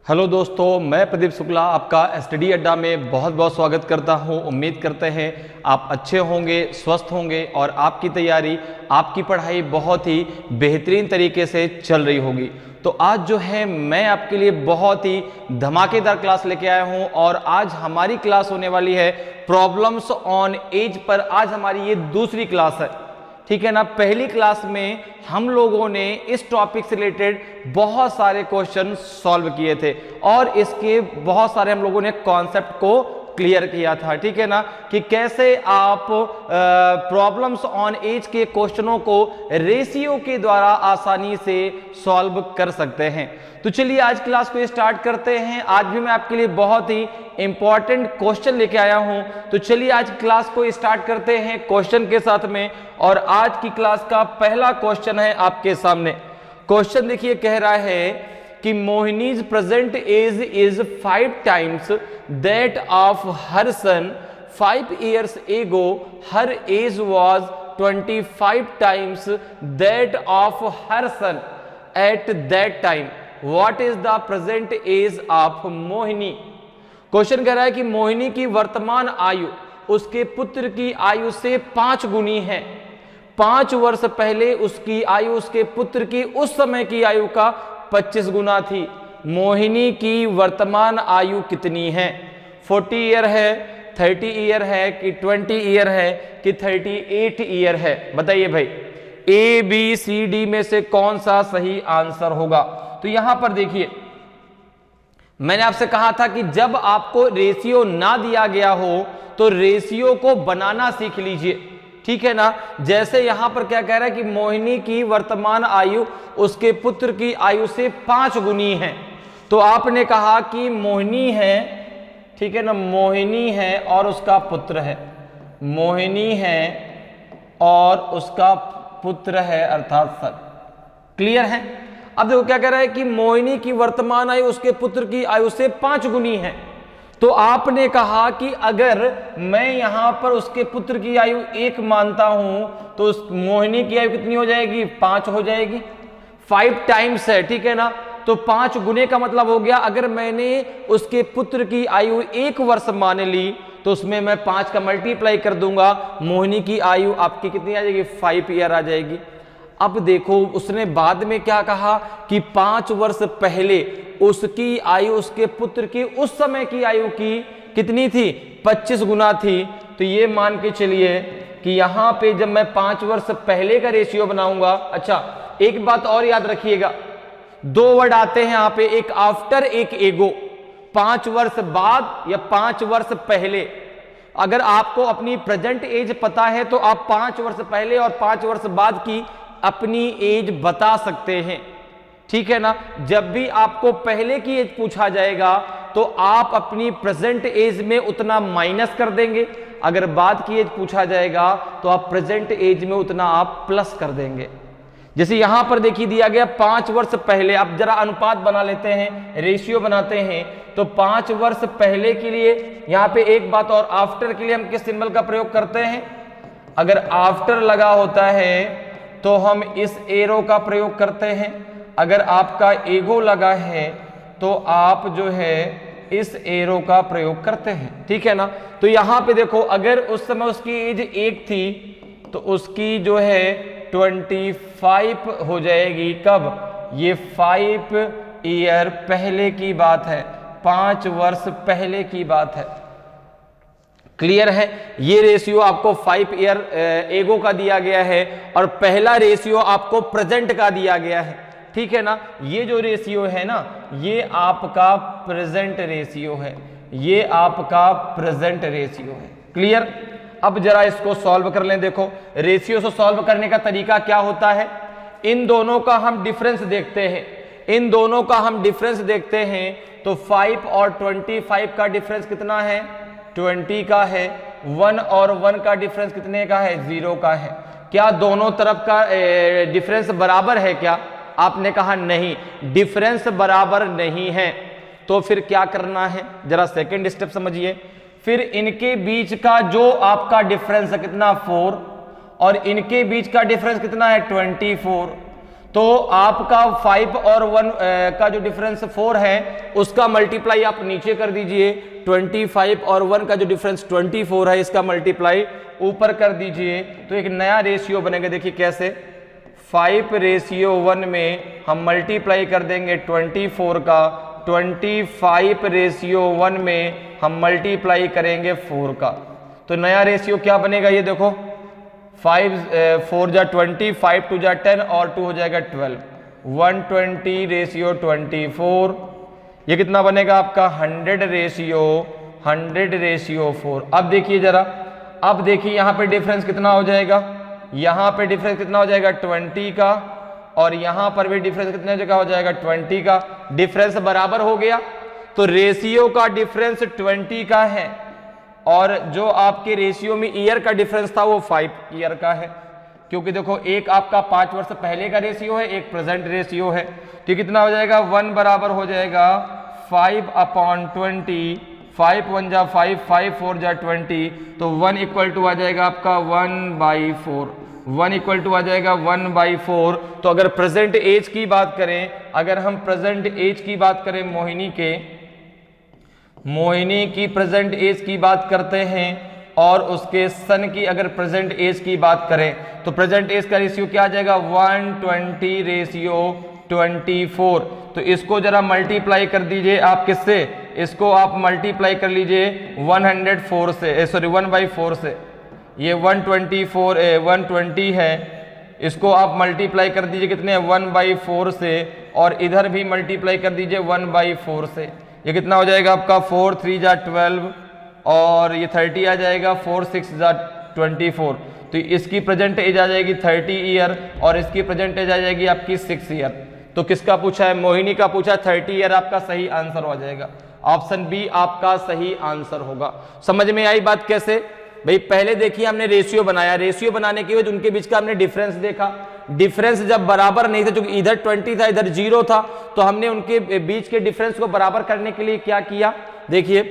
Hello दोस्तों, मैं प्रदीप शुक्ला आपका स्टडी अड्डा में बहुत बहुत स्वागत करता हूं। उम्मीद करते हैं आप अच्छे होंगे, स्वस्थ होंगे और आपकी तैयारी, आपकी पढ़ाई बहुत ही बेहतरीन तरीके से चल रही होगी। तो आज जो है मैं आपके लिए बहुत ही धमाकेदार क्लास लेके आया हूं और आज हमारी क्लास होने वाली है प्रॉब्लम्स ऑन एज पर। आज हमारी ये दूसरी क्लास है, ठीक है ना। पहली क्लास में हम लोगों ने इस टॉपिक से रिलेटेड बहुत सारे क्वेश्चन सॉल्व किए थे और इसके बहुत सारे हम लोगों ने कॉन्सेप्ट को क्लियर किया था, ठीक है ना, कि कैसे आप प्रॉब्लम्स ऑन एज के क्वेश्चनों को रेशियो के द्वारा आसानी से सॉल्व कर सकते हैं। तो चलिए आज क्लास को स्टार्ट करते हैं। आज भी मैं आपके लिए बहुत ही इंपॉर्टेंट क्वेश्चन लेके आया हूं। तो चलिए आज क्लास को स्टार्ट करते हैं क्वेश्चन के साथ में। और आज की क्लास का पहला क्वेश्चन है आपके सामने। क्वेश्चन देखिए, कह रहा है कि Mohini's present age is 5 times that of her son 5 years ago. Her age was 25 times that of her son at that time. What is the present age of Mohini? Question कह रहा है कि मोहिनी की वर्तमान आयु उसके पुत्र की आयु से 5 गुनी है। 5 वर्ष पहले उसकी आयु उसके पुत्र की उस समय की आयु का 25 गुना थी। मोहिनी की वर्तमान आयु कितनी है? 40 ईयर है, 30 ईयर है कि 20 ईयर है कि 38 ईयर है? बताइए भाई, ए बी सी डी में से कौन सा सही आंसर होगा? तो यहां पर देखिए, मैंने आपसे कहा था कि जब आपको रेशियो ना दिया गया हो तो रेशियो को बनाना सीख लीजिए, ठीक है ना। जैसे यहां पर क्या कह रहा है कि मोहिनी की वर्तमान आयु उसके पुत्र की आयु से 5 गुनी है। तो आपने कहा कि मोहिनी है, ठीक है ना, मोहिनी है और उसका पुत्र है, मोहिनी है और उसका पुत्र है अर्थात सन। क्लियर है? अब देखो क्या कह रहा है कि मोहिनी की वर्तमान आयु उसके पुत्र की आयु से 5 गुनी है। तो आपने कहा कि अगर मैं यहां पर उसके पुत्र की आयु 1 मानता हूं तो उस मोहिनी की आयु कितनी हो जाएगी? 5 हो जाएगी। 5 टाइम्स है, ठीक है ना। तो 5 गुने का मतलब हो गया, अगर मैंने उसके पुत्र की आयु 1 वर्ष मान ली तो उसमें मैं 5 का मल्टीप्लाई कर दूंगा, मोहिनी की आयु आपकी कितनी आ जाएगी? 5 ईयर आ जाएगी। अब देखो उसने बाद में क्या कहा कि 5 वर्ष पहले उसकी आयु उसके पुत्र की उस समय की आयु की कितनी थी? 25 गुना थी। तो ये मान के चलिए कि यहां पे जब मैं 5 वर्ष पहले का रेशियो बनाऊंगा। अच्छा, एक बात और याद रखिएगा, 2 वर्ड आते हैं यहां पे, एक आफ्टर एक एगो। 5 वर्ष बाद या 5 वर्ष पहले। अगर आपको अपनी प्रेजेंट एज पता है तो आप 5 वर्ष पहले और 5 वर्ष बाद की अपनी एज बता सकते हैं, ठीक है ना। जब भी आपको पहले की एज पूछा जाएगा तो आप अपनी प्रेजेंट एज में उतना माइनस कर देंगे, अगर बाद की एज पूछा जाएगा तो आप प्रेजेंट एज में उतना आप प्लस कर देंगे। जैसे यहां पर देखिए दिया गया 5 वर्ष पहले। आप जरा अनुपात बना लेते हैं, रेशियो बनाते हैं। तो 5 वर्ष पहले के लिए यहां पे एक बात और, आफ्टर के लिए हम किस सिंबल का प्रयोग करते हैं? अगर आफ्टर लगा होता है तो हम इस एरो का प्रयोग करते हैं। अगर आपका एगो लगा है तो आप जो है इस एरो का प्रयोग करते हैं, ठीक है ना। तो यहां पे देखो, अगर उस समय उसकी एज 1 थी तो उसकी जो है 25 हो जाएगी। कब? ये 5 ईयर पहले की बात है, 5 वर्ष पहले की बात है। क्लियर है? ये रेशियो आपको 5 ईयर एगो का दिया गया है और पहला रेशियो आपको प्रेजेंट का दिया गया है, ठीक है ना। ये जो रेशियो है ना, ये आपका प्रेजेंट रेशियो है, ये आपका प्रेजेंट रेशियो है। क्लियर? अब जरा इसको सॉल्व कर लें। देखो रेशियो से सॉल्व करने का तरीका क्या होता है, इन दोनों का हम डिफरेंस देखते हैं। इन दोनों का हम डिफरेंस देखते हैं तो 5 और 25 का डिफरेंस कितना है? 20 का है। 1 और 1 का डिफरेंस कितने का है? 0 का है। क्या दोनों तरफ का डिफरेंस बराबर है क्या? आपने कहा नहीं, डिफरेंस बराबर नहीं है। तो फिर क्या करना है, जरा सेकंड स्टेप समझिए। फिर इनके बीच का जो आपका डिफरेंस है कितना? 4, और इनके बीच का डिफरेंस कितना है? 24। तो आपका 5 और 1 का जो डिफरेंस 4 है उसका मल्टीप्लाई आप नीचे कर दीजिए, 25 और 1 का जो डिफरेंस 24 है इसका मल्टीप्लाई ऊपर कर दीजिए, तो एक नया रेशियो बनेगा। देखिए कैसे, 5:1 में हम मल्टीप्लाई कर देंगे 24 का, 25:1 में हम मल्टीप्लाई करेंगे 4 का, तो नया रेशियो क्या बनेगा ये देखो, 5 4 जा 20, 5 2 जा 10 और 2 हो जाएगा 12, 120:24, ये कितना बनेगा आपका 100:4। अब देखिए जरा, अब देखिए यहाँ पे डिफरेंस कितना हो जाएगा, यहाँ पे डिफरेंस कितना हो जाएगा 20 का, और यहाँ पर भी डिफरेंस कितने जगह हो जाएगा 20 का, डिफरेंस बराबर हो गया। तो रेशियो का डिफरेंस 20 का है और जो आपके रेशियो में ईयर का डिफरेंस था वो 5 ईयर का है, क्योंकि देखो एक आपका 5 वर्ष पहले का रेशियो है, एक प्रेजेंट रेशियो है। तो कितना हो जाएगा, 1 बराबर हो जाएगा 5/20, 5 1 जा 5, 5 4 जा 20, तो 1 इक्वल टू आ जाएगा आपका 1/4, 1 इक्वल टू आ जाएगा 1/4। तो अगर प्रेजेंट एज की बात करें, अगर हम प्रेजेंट एज की बात करें मोहिनी की प्रेजेंट एज की बात करते हैं और उसके सन की अगर प्रेजेंट एज की बात करें, तो प्रेजेंट एज का रेशियो क्या आ जाएगा 120:24। तो इसको जरा मल्टीप्लाई कर दीजिए आप किससे, इसको आप मल्टीप्लाई कर लीजिए 104 से, सॉरी 1/4 से, ये 120 है, इसको आप मल्टीप्लाई कर दीजिए कितने 1/4 से, और इधर भी मल्टीप्लाई कर दीजिए 1/4 से, ये कितना हो जाएगा आपका 4 3 जा 12 और ये 30 आ जाएगा, 4 6 जा 24। तो इसकी प्रेजेंट एज आ जाएगी 30 ईयर और इसकी प्रेजेंट एज आ जाएगी आपकी 6 ईयर। तो किसका पूछा है, मोहिनी का पूछा, 30 ईयर आपका सही आंसर हो जाएगा, ऑप्शन बी आपका सही आंसर होगा। समझ में आई बात कैसे भाई, पहले देखिए हमने रेशियो बनाया, रेशियो बनाने के बाद उनके बीच का हमने डिफरेंस देखा, डिफरेंस जब बराबर नहीं था, क्योंकि इधर 20 था इधर 0 था, तो हमने उनके बीच के डिफरेंस को बराबर करने के लिए क्या किया, देखिए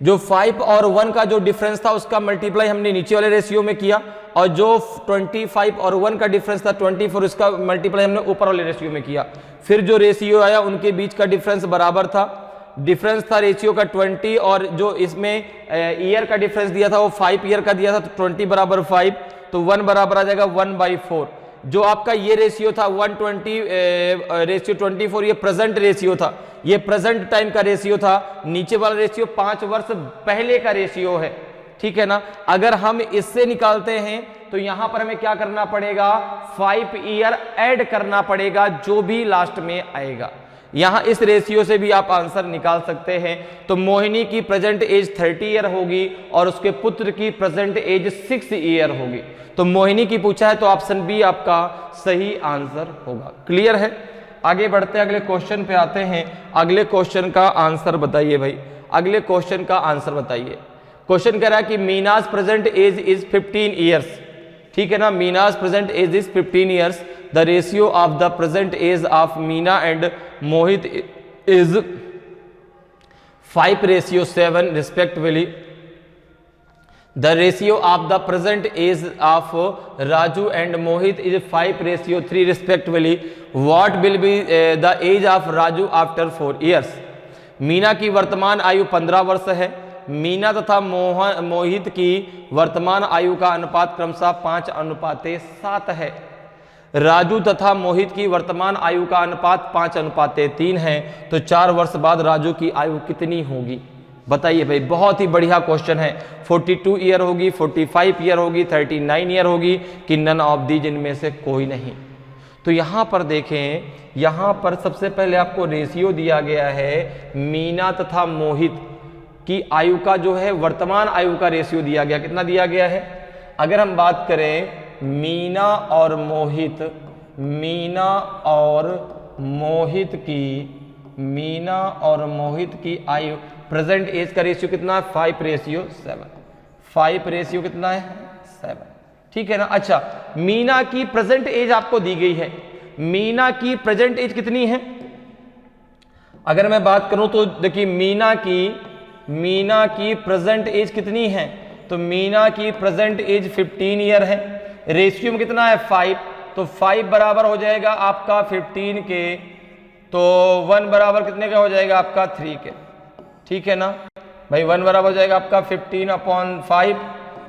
जो 5 और 1 का जो डिफरेंस था उसका मल्टीप्लाई हमने नीचे वाले रेशियो में किया, और जो 25 और 1 का डिफरेंस था 24 इसका मल्टीप्लाई हमने ऊपर वाले रेशियो में किया। फिर जो रेशियो आया उनके बीच का डिफरेंस बराबर था, डिफरेंस था रेशियो का 20, और जो इसमें ईयर का डिफरेंस दिया था वो 5 ईयर का दिया था, तो 20 बराबर 5, तो 1 बराबर आ जाएगा 1/4। जो आपका ये रेशियो था 120:24, ये प्रेजेंट रेशियो था, ये प्रेजेंट टाइम का रेशियो था, नीचे वाला रेशियो 5 वर्ष पहले का रेशियो है, ठीक है ना। अगर हम इससे निकालते हैं तो यहां पर हमें क्या करना पड़ेगा, 5 ईयर ऐड करना पड़ेगा जो भी लास्ट में आएगा। यहां इस रेशियो से भी आप आंसर निकाल सकते हैं। तो मोहिनी की प्रेजेंट एज 30 ईयर होगी और उसके पुत्र की प्रेजेंट एज 6 ईयर होगी। तो मोहिनी की पूछा है तो ऑप्शन बी आपका सही आंसर होगा। क्लियर है, आगे बढ़ते हैं, अगले क्वेश्चन पे आते हैं। अगले क्वेश्चन का आंसर बताइए भाई, अगले क्वेश्चन का आंसर बताइए। क्वेश्चन कह रहा है कि Meena's present age is 15 years, ठीक है ना, Meena's present age is 15 years, the ratio of the present age of Meena and Mohit is 5:7 respectively. The ratio of the present age of Raju and Mohit is 5:3 respectively. What will be the age of Raju after 4 years? Meena की वर्तमान आयु 15 वर्ष है। मीना तथा मोहित की वर्तमान आयु का अनुपात क्रमशः 5:7 है। राजू तथा मोहित की वर्तमान आयु का अनुपात 5:3 है। तो 4 वर्ष बाद राजू की आयु कितनी होगी, बताइए भाई। बहुत ही बढ़िया क्वेश्चन है। 42 ईयर होगी, 45 ईयर होगी, 39 ईयर होगी, कि नन ऑफ दी, जिनमें से कोई नहीं। तो यहाँ पर देखें, यहाँ पर सबसे पहले आपको रेशियो दिया गया है, मीना तथा मोहित की आयु का जो है वर्तमान आयु का रेशियो दिया गया। कितना दिया गया है, अगर हम बात करें मीना और मोहित, मीना और मोहित की आयु प्रेजेंट एज का रेशियो कितना है 5:7। 5 रेशियो कितना है 7, ठीक है ना। अच्छा, मीना की प्रेजेंट एज आपको दी गई है। मीना की प्रेजेंट एज कितनी है, अगर मैं बात करूं तो देखिए मीना की प्रेजेंट एज कितनी है, तो मीना की प्रेजेंट एज 15 ईयर है। रेशियो में कितना है 5, तो 5 बराबर हो जाएगा आपका 15 के, तो 1 बराबर कितने का हो जाएगा आपका 3 के, ठीक है ना भाई। 1 बराबर हो जाएगा आपका 15/5,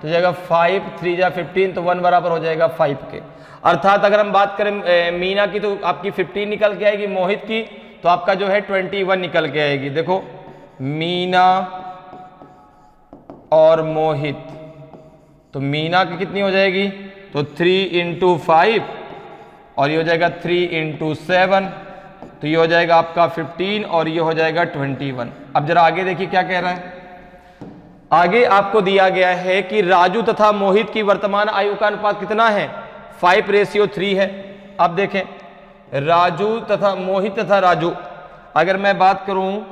तो जाएगा 5 3 जा 15, तो 1 बराबर हो जाएगा 5 के। अर्थात अगर हम बात करें मीना की तो आपकी 15 निकल के आएगी, मोहित की तो आपका जो है 21 निकल के आएगी। देखो मीना और मोहित, तो मीना की कितनी हो जाएगी, तो 3 × 5 और ये हो जाएगा 3 × 7, तो ये हो जाएगा आपका 15 और ये हो जाएगा 21। अब जरा आगे देखिए क्या कह रहा है। आगे आपको दिया गया है कि राजू तथा मोहित की वर्तमान आयु का अनुपात कितना है, 5:3 है। अब देखें राजू तथा मोहित तथा राजू, अगर मैं बात करूं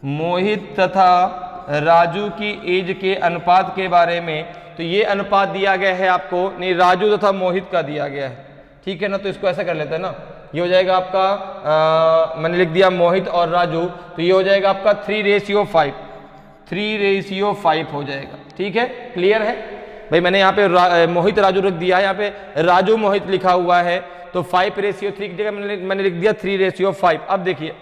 मोहित तथा राजू की एज के अनुपात के बारे में, तो ये अनुपात दिया गया है आपको, नहीं राजू तथा मोहित का दिया गया है, ठीक है ना। तो इसको ऐसा कर लेते हैं ना, ये हो जाएगा आपका मैंने लिख दिया मोहित और राजू, तो ये हो जाएगा आपका 3:5 हो जाएगा, ठीक है। क्लियर है भाई, मैंने यहाँ पे मोहित राजू रख दिया है, यहाँ पे राजू मोहित लिखा हुआ है, तो 5:3 की जगह मैंने लिख दिया 3:5। अब देखिए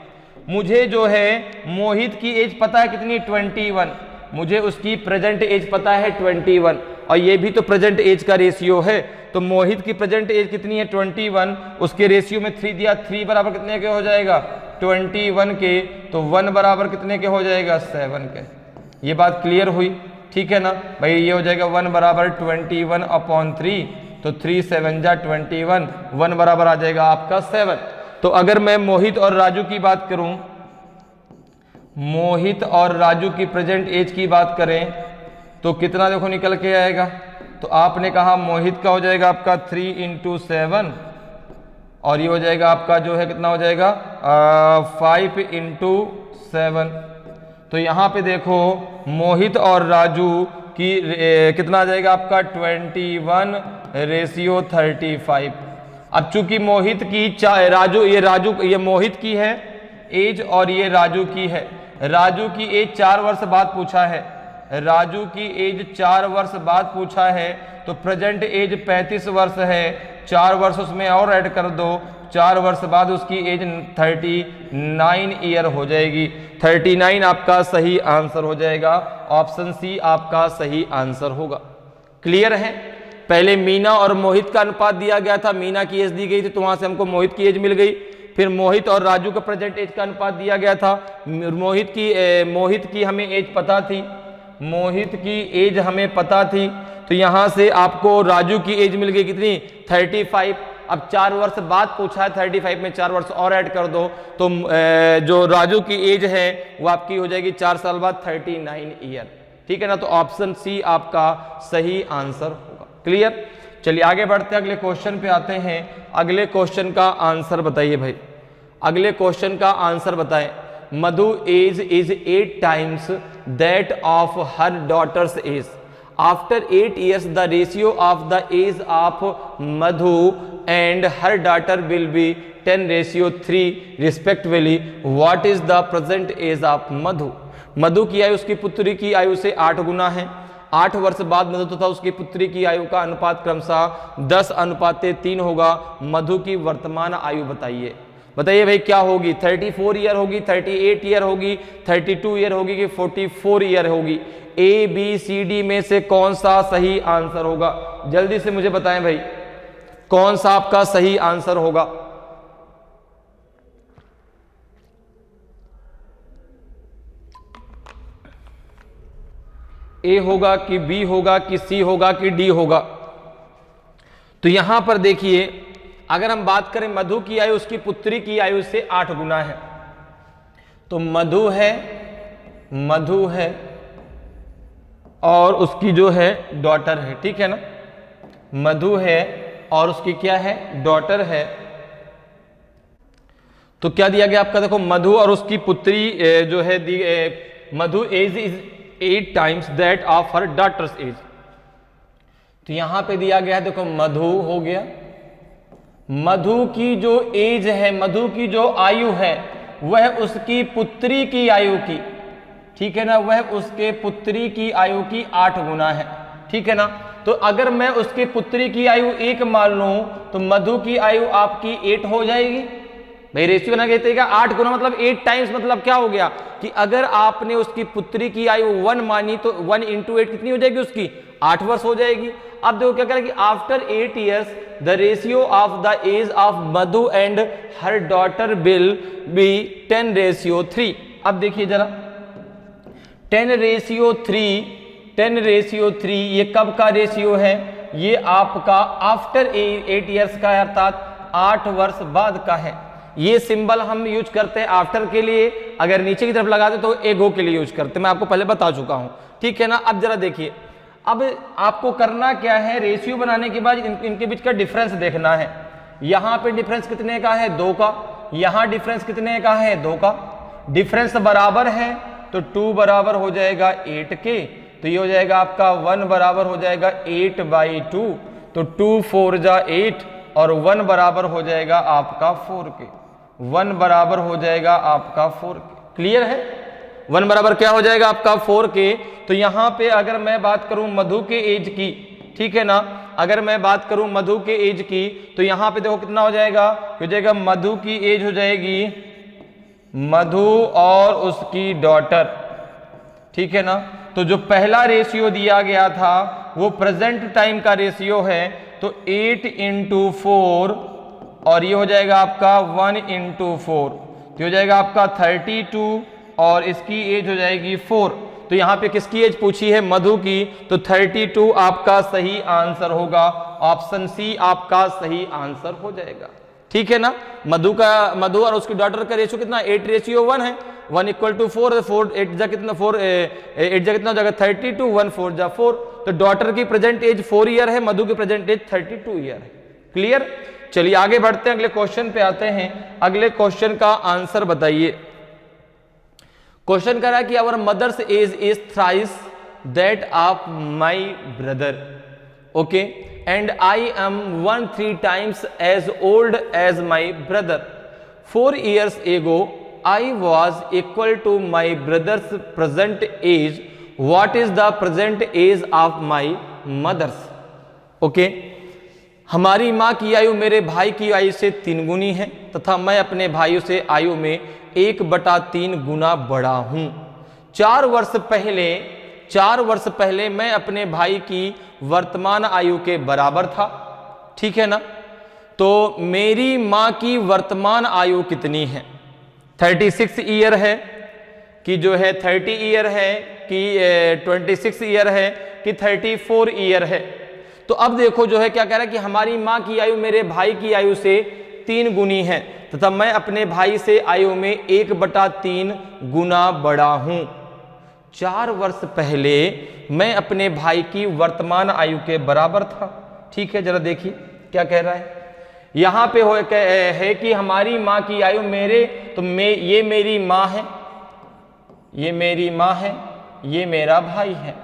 मुझे जो है मोहित की एज पता है कितनी, 21, मुझे उसकी प्रेजेंट एज पता है 21, और ये भी तो प्रेजेंट एज का रेशियो है। तो मोहित की प्रेजेंट एज कितनी है 21, उसके रेशियो में 3 दिया, 3 बराबर कितने के हो जाएगा 21 के, तो 1 बराबर कितने के हो जाएगा 7 के। ये बात क्लियर हुई, ठीक है ना भाई। ये हो जाएगा 1 बराबर 21/3, तो 3 7 जा 21, 1 बराबर आ जाएगा आपका 7। तो अगर मैं मोहित और राजू की बात करूं, मोहित और राजू की प्रेजेंट एज की बात करें तो कितना देखो निकल के आएगा, तो आपने कहा मोहित का हो जाएगा आपका 3 × 7 और ये हो जाएगा आपका जो है कितना हो जाएगा 5 × 7। तो यहाँ पे देखो मोहित और राजू की कितना आ जाएगा आपका 21:35। अब चूंकि मोहित की राजू ये मोहित की है एज और ये राजू की है, राजू की एज 4 वर्ष बाद पूछा है, राजू की एज 4 वर्ष बाद पूछा है, तो प्रेजेंट एज 35 वर्ष है, 4 वर्ष उसमें और ऐड कर दो, 4 वर्ष बाद उसकी एज 39 ईयर हो जाएगी। 39 आपका सही आंसर हो जाएगा, ऑप्शन सी आपका सही आंसर होगा। क्लियर है। पहले मीना और मोहित का अनुपात दिया गया था, मीना की एज दी गई थी तो वहां से हमको मोहित की एज मिल गई। फिर मोहित और राजू का प्रेजेंट एज का अनुपात दिया गया था, मोहित की हमें एज पता थी, मोहित की एज हमें पता थी, तो यहां से आपको राजू की एज मिल गई कितनी 35। अब 4 वर्ष बाद पूछा है, 35 में 4 वर्ष और ऐड कर दो, तो जो राजू की एज है वो आपकी हो जाएगी 4 साल बाद 39 ईयर, ठीक है ना। तो ऑप्शन सी आपका सही आंसर होगा। क्लियर। चलिए आगे बढ़ते हैं, अगले क्वेश्चन पे आते हैं। अगले क्वेश्चन का आंसर बताइए भाई, अगले क्वेश्चन का आंसर बताएं। मधु as is 8 times that of her daughter's age. After 8 years, the ratio of the age of Madhu and her daughter will be 10:3 respectively. What is the present age of Madhu? मधु की आयु उसकी पुत्री की आयु से 8 गुना है। 8 वर्ष बाद मधु तथा उसकी पुत्री की आयु का अनुपात क्रमशः 10:3 होगा। मधु की वर्तमान आयु बताइए। बताइए भाई क्या होगी, 34 ईयर होगी, 38 ईयर होगी, 32 ईयर होगी कि 44 ईयर होगी। ए बी सी डी में से कौन सा सही आंसर होगा, जल्दी से मुझे बताएं भाई, कौन सा आपका सही आंसर होगा। ए होगा कि बी होगा कि सी होगा कि डी होगा। तो यहां पर देखिए, अगर हम बात करें मधु की आयु उसकी पुत्री की आयु से 8 गुना है, तो मधु है और उसकी जो है डॉटर है, ठीक है ना। मधु है और उसकी क्या है, डॉटर है। तो क्या दिया गया आपका, देखो मधु और उसकी पुत्री जो है मधु as is 8 times that of her daughter's age। तो यहां पे दिया गया है, देखो मधु हो गया, मधु की जो एज है, मधु की जो आयु है वह उसकी पुत्री की आयु की, ठीक है ना, वह उसके पुत्री की आयु की 8 गुना है, ठीक है ना। तो अगर मैं उसकी पुत्री की आयु 1 मान लूं तो मधु की आयु आपकी 8 हो जाएगी। भाई रेशियो बना के 8 गुना मतलब 8 टाइम्स, मतलब क्या हो गया कि अगर आपने उसकी पुत्री की आयु 1 मानी तो 1 × 8 कितनी हो जाएगी उसकी 8 वर्ष हो जाएगी। अब देखो क्या करें कि after 8 years the ratio of the age of Madhu and her daughter will be 10:3। अब देखिए जरा 10:3 ये कब का रेशियो है, ये आपका आफ्टर 8 years का है, अर्थात 8 वर्ष बाद का है। ये सिंबल हम यूज करते हैं आफ्टर के लिए, अगर नीचे की तरफ लगाते तो एगो के लिए यूज करते हैं, मैं आपको पहले बता चुका हूं, ठीक है ना। अब जरा देखिए, अब आपको करना क्या है, रेशियो बनाने के बाद इनके बीच का डिफरेंस देखना है। यहां पे डिफरेंस कितने का है 2 का, यहां डिफरेंस कितने का है 2 का। डिफरेंस बराबर है तो 2 बराबर हो जाएगा 8 के, तो ये हो जाएगा आपका 1 बराबर हो जाएगा 8/2, तो 2 4 जा 8 और 1 बराबर हो जाएगा आपका 4 के, 1 बराबर हो जाएगा आपका 4 के। क्लियर है, 1 बराबर क्या हो जाएगा आपका 4 के। तो यहां पे अगर मैं बात करूं मधु के एज की, ठीक है ना, अगर मैं बात करूं मधु के एज की तो यहां पे देखो कितना हो जाएगा मधु की एज हो जाएगी, मधु और उसकी डॉटर, ठीक है ना। तो जो पहला रेशियो दिया गया था वो प्रेजेंट टाइम का रेशियो है, तो 8 × 4 और ये हो जाएगा आपका 1 × 4, तो हो जाएगा आपका 32 और इसकी एज हो जाएगी 4। तो यहां पे किसकी एज पूछी है, मधु की, तो 32 आपका सही आंसर होगा, ऑप्शन सी आपका सही आंसर हो जाएगा, ठीक है ना। मधु और उसकी डॉटर का रेशियो कितना 8:1 है, 1 = 4, 4 8 जा कितना 4 8 जा कितना हो जाएगा 32, 1 4 जा 4, तो डॉटर की प्रेजेंट एज 4 ईयर है, मधु की प्रेजेंट एज 32 ईयर है। क्लियर, चलिए आगे बढ़ते हैं, अगले क्वेश्चन पे आते हैं। अगले क्वेश्चन का आंसर बताइए। क्वेश्चन कह रहा है कि our mother's age is thrice that of my brother, okay, and I am 1/3 times as old as my brother. 4 years ago I was equal to my brother's present age. What is the present age of my mother's? Okay, हमारी माँ की आयु मेरे भाई की आयु से 3 गुनी है तथा मैं अपने भाइयों से आयु में 1/3 गुना बड़ा हूं। 4 वर्ष पहले मैं अपने भाई की वर्तमान आयु के बराबर था, ठीक है ना। तो मेरी माँ की वर्तमान आयु कितनी है, 36 ईयर है कि जो है 30 ईयर है कि 26 ईयर है कि 34 ईयर है। तो अब देखो जो है क्या कह रहा है कि हमारी माँ की आयु मेरे भाई की आयु से 3 गुनी है तथा मैं अपने भाई से आयु में 1/3 गुना बड़ा हूं। 4 वर्ष पहले मैं अपने भाई की वर्तमान आयु के बराबर था, ठीक है। जरा देखिए क्या कह रहा है, यहां पे है कि हमारी माँ की आयु मेरे, तो ये मेरी माँ है, ये मेरी माँ है, ये मेरा भाई है।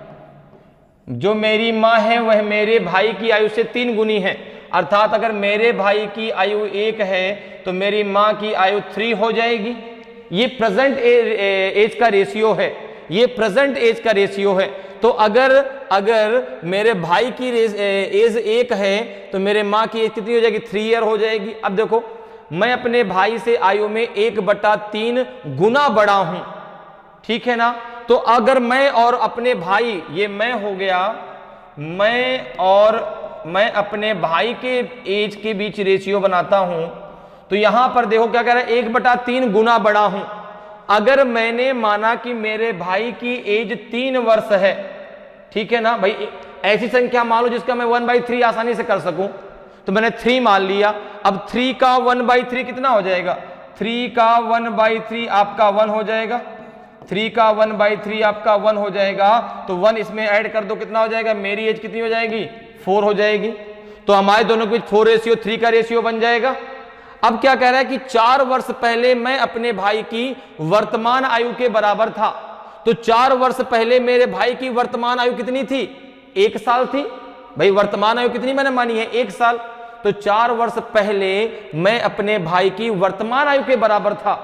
जो मेरी माँ है वह मेरे भाई की आयु से 3 गुनी है, अर्थात अगर मेरे भाई की आयु 1 है तो मेरी माँ की आयु 3 हो जाएगी। ये प्रेजेंट एज का रेशियो है, ये प्रेजेंट एज का रेशियो है। तो अगर मेरे भाई की एज 1 है तो मेरे माँ की एज कितनी हो जाएगी 3 ईयर हो जाएगी। अब देखो मैं अपने भाई से आयु में 1/3 गुना बड़ा हूं, ठीक है ना। तो अगर मैं और अपने भाई, ये मैं हो गया, मैं अपने भाई के एज के बीच रेशियो बनाता हूं, तो यहां पर देखो क्या कह रहा है 1/3 गुना बड़ा हूं। अगर मैंने माना कि मेरे भाई की एज 3 वर्ष है, ठीक है ना भाई, ऐसी संख्या मान लो जिसका मैं 1/3 आसानी से कर सकूं, तो मैंने 3 मान लिया। अब 3 का 1/3 कितना हो जाएगा, 3 का 1/3 आपका 1 हो जाएगा, 3 का 1/3 आपका 1 हो जाएगा। तो 1 इसमें ऐड कर दो, कितना हो जाएगा, मेरी एज कितनी हो जाएगी 4 हो जाएगी। तो हमारे दोनों के बीच 4:3 का रेशियो बन जाएगा। अब क्या कह रहा है कि 4 वर्ष पहले मैं अपने भाई की वर्तमान आयु के बराबर था। तो 4 वर्ष पहले मेरे भाई की वर्तमान आयु कितनी थी, 1 साल थी। भाई वर्तमान आयु कितनी मैंने मानी है, 1 साल। तो 4 वर्ष पहले मैं अपने भाई की वर्तमान आयु के बराबर था।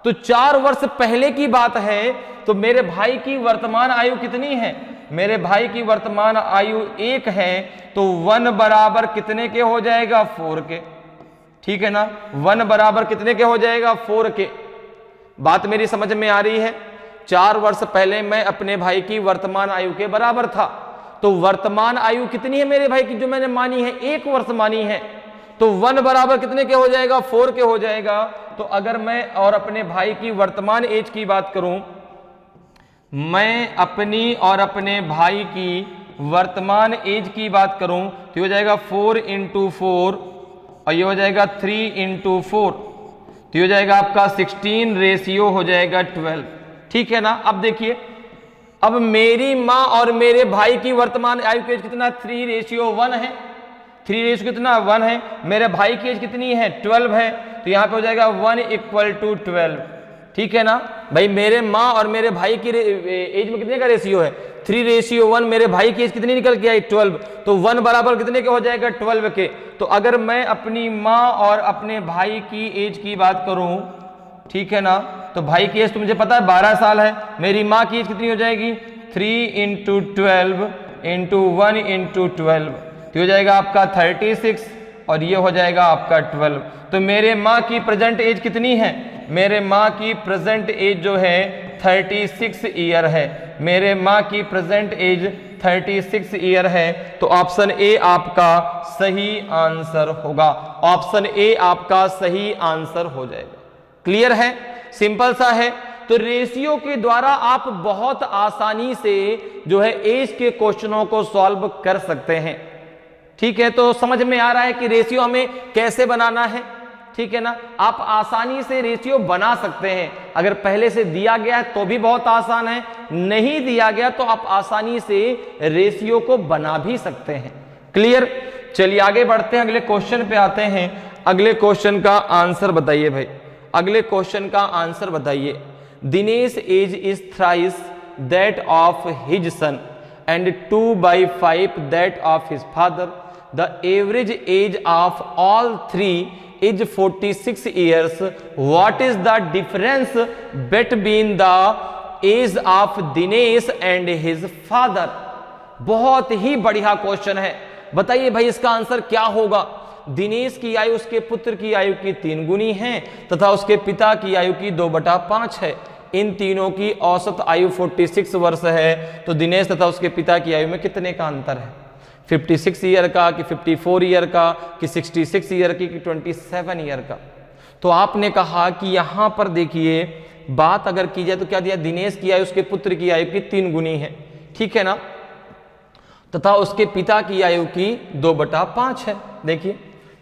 तो 4 वर्ष पहले की बात है, तो मेरे भाई की वर्तमान आयु कितनी है, मेरे भाई की वर्तमान आयु 1 है, तो 1 बराबर कितने के हो जाएगा? 4 के। ठीक है ना, 1 बराबर कितने के हो जाएगा? 4 के। बात मेरी समझ में आ रही है? 4 वर्ष पहले मैं अपने भाई की वर्तमान आयु के बराबर था, तो वर्तमान आयु कितनी है मेरे भाई की जो मैंने मानी है? 1 वर्ष मानी है, तो 1 बराबर कितने के हो जाएगा? 4 के हो जाएगा। तो अगर मैं और अपने भाई की वर्तमान एज की बात करूं, मैं अपनी और अपने भाई की वर्तमान एज की बात करूं, तो हो जाएगा 4 × 4 और ये हो जाएगा 3 × 4, तो हो जाएगा आपका 16 रेशियो हो जाएगा 12। ठीक है ना। अब देखिए, अब मेरी माँ और मेरे भाई की वर्तमान आयु की एज कितना? 3:1 है। 3 रेशियो कितना? 1 है। मेरे भाई की एज कितनी है? 12 है, तो यहाँ पे हो जाएगा 1 = 12। ठीक है ना भाई, मेरे माँ और मेरे भाई की एज में कितने का रेशियो है? 3:1। मेरे भाई की एज कितनी निकल के आई? 12, तो 1 बराबर कितने के हो जाएगा? 12 के। तो अगर मैं अपनी माँ और अपने भाई की एज की बात करूं, ठीक है ना, तो भाई की एज तो मुझे पता है 12 साल है, मेरी माँ की एज कितनी हो जाएगी? 3 × 12 × 1 × 12, तो हो जाएगा आपका 36 और ये हो जाएगा आपका 12। तो मेरे माँ की प्रेजेंट एज कितनी है? मेरे माँ की प्रेजेंट एज जो है 36 ईयर है। मेरे माँ की प्रेजेंट एज 36 ईयर है, तो ऑप्शन ए आपका सही आंसर होगा। ऑप्शन ए आपका सही आंसर हो जाएगा। क्लियर है? सिंपल सा है। तो रेशियो के द्वारा आप बहुत आसानी से जो है एज के क्वेश्चनों को सॉल्व कर सकते हैं। ठीक है, तो समझ में आ रहा है कि रेशियो हमें कैसे बनाना है। ठीक है ना, आप आसानी से रेशियो बना सकते हैं। अगर पहले से दिया गया है तो भी बहुत आसान है, नहीं दिया गया तो आप आसानी से रेशियो को बना भी सकते हैं। क्लियर? चलिए आगे बढ़ते हैं, अगले क्वेश्चन पे आते हैं। अगले क्वेश्चन का आंसर बताइए भाई, अगले क्वेश्चन का आंसर बताइए। Dinesh age is thrice that of his son and 2/5 that of his father. The average age of all three is 46 years. What is the difference between the age of Dinesh and his father? बहुत ही बढ़िया question है। बताइए भाई इसका answer क्या होगा? दिनेश की आयु उसके पुत्र की आयु की 3 गुनी है तथा उसके पिता की आयु की 2/5 है। इन तीनों की औसत आयु 46 वर्ष है, तो दिनेश तथा उसके पिता की आयु में कितने का अंतर है? 56 ईयर का कि 54 ईयर का कि 66 ईयर की कि 27 ईयर का? तो आपने कहा कि यहां पर देखिए बात अगर की जाए तो क्या दिया? दिनेश की आयु उसके पुत्र की आयु की 3 गुनी है, ठीक है ना, तथा उसके पिता की आयु की 2/5 है। देखिए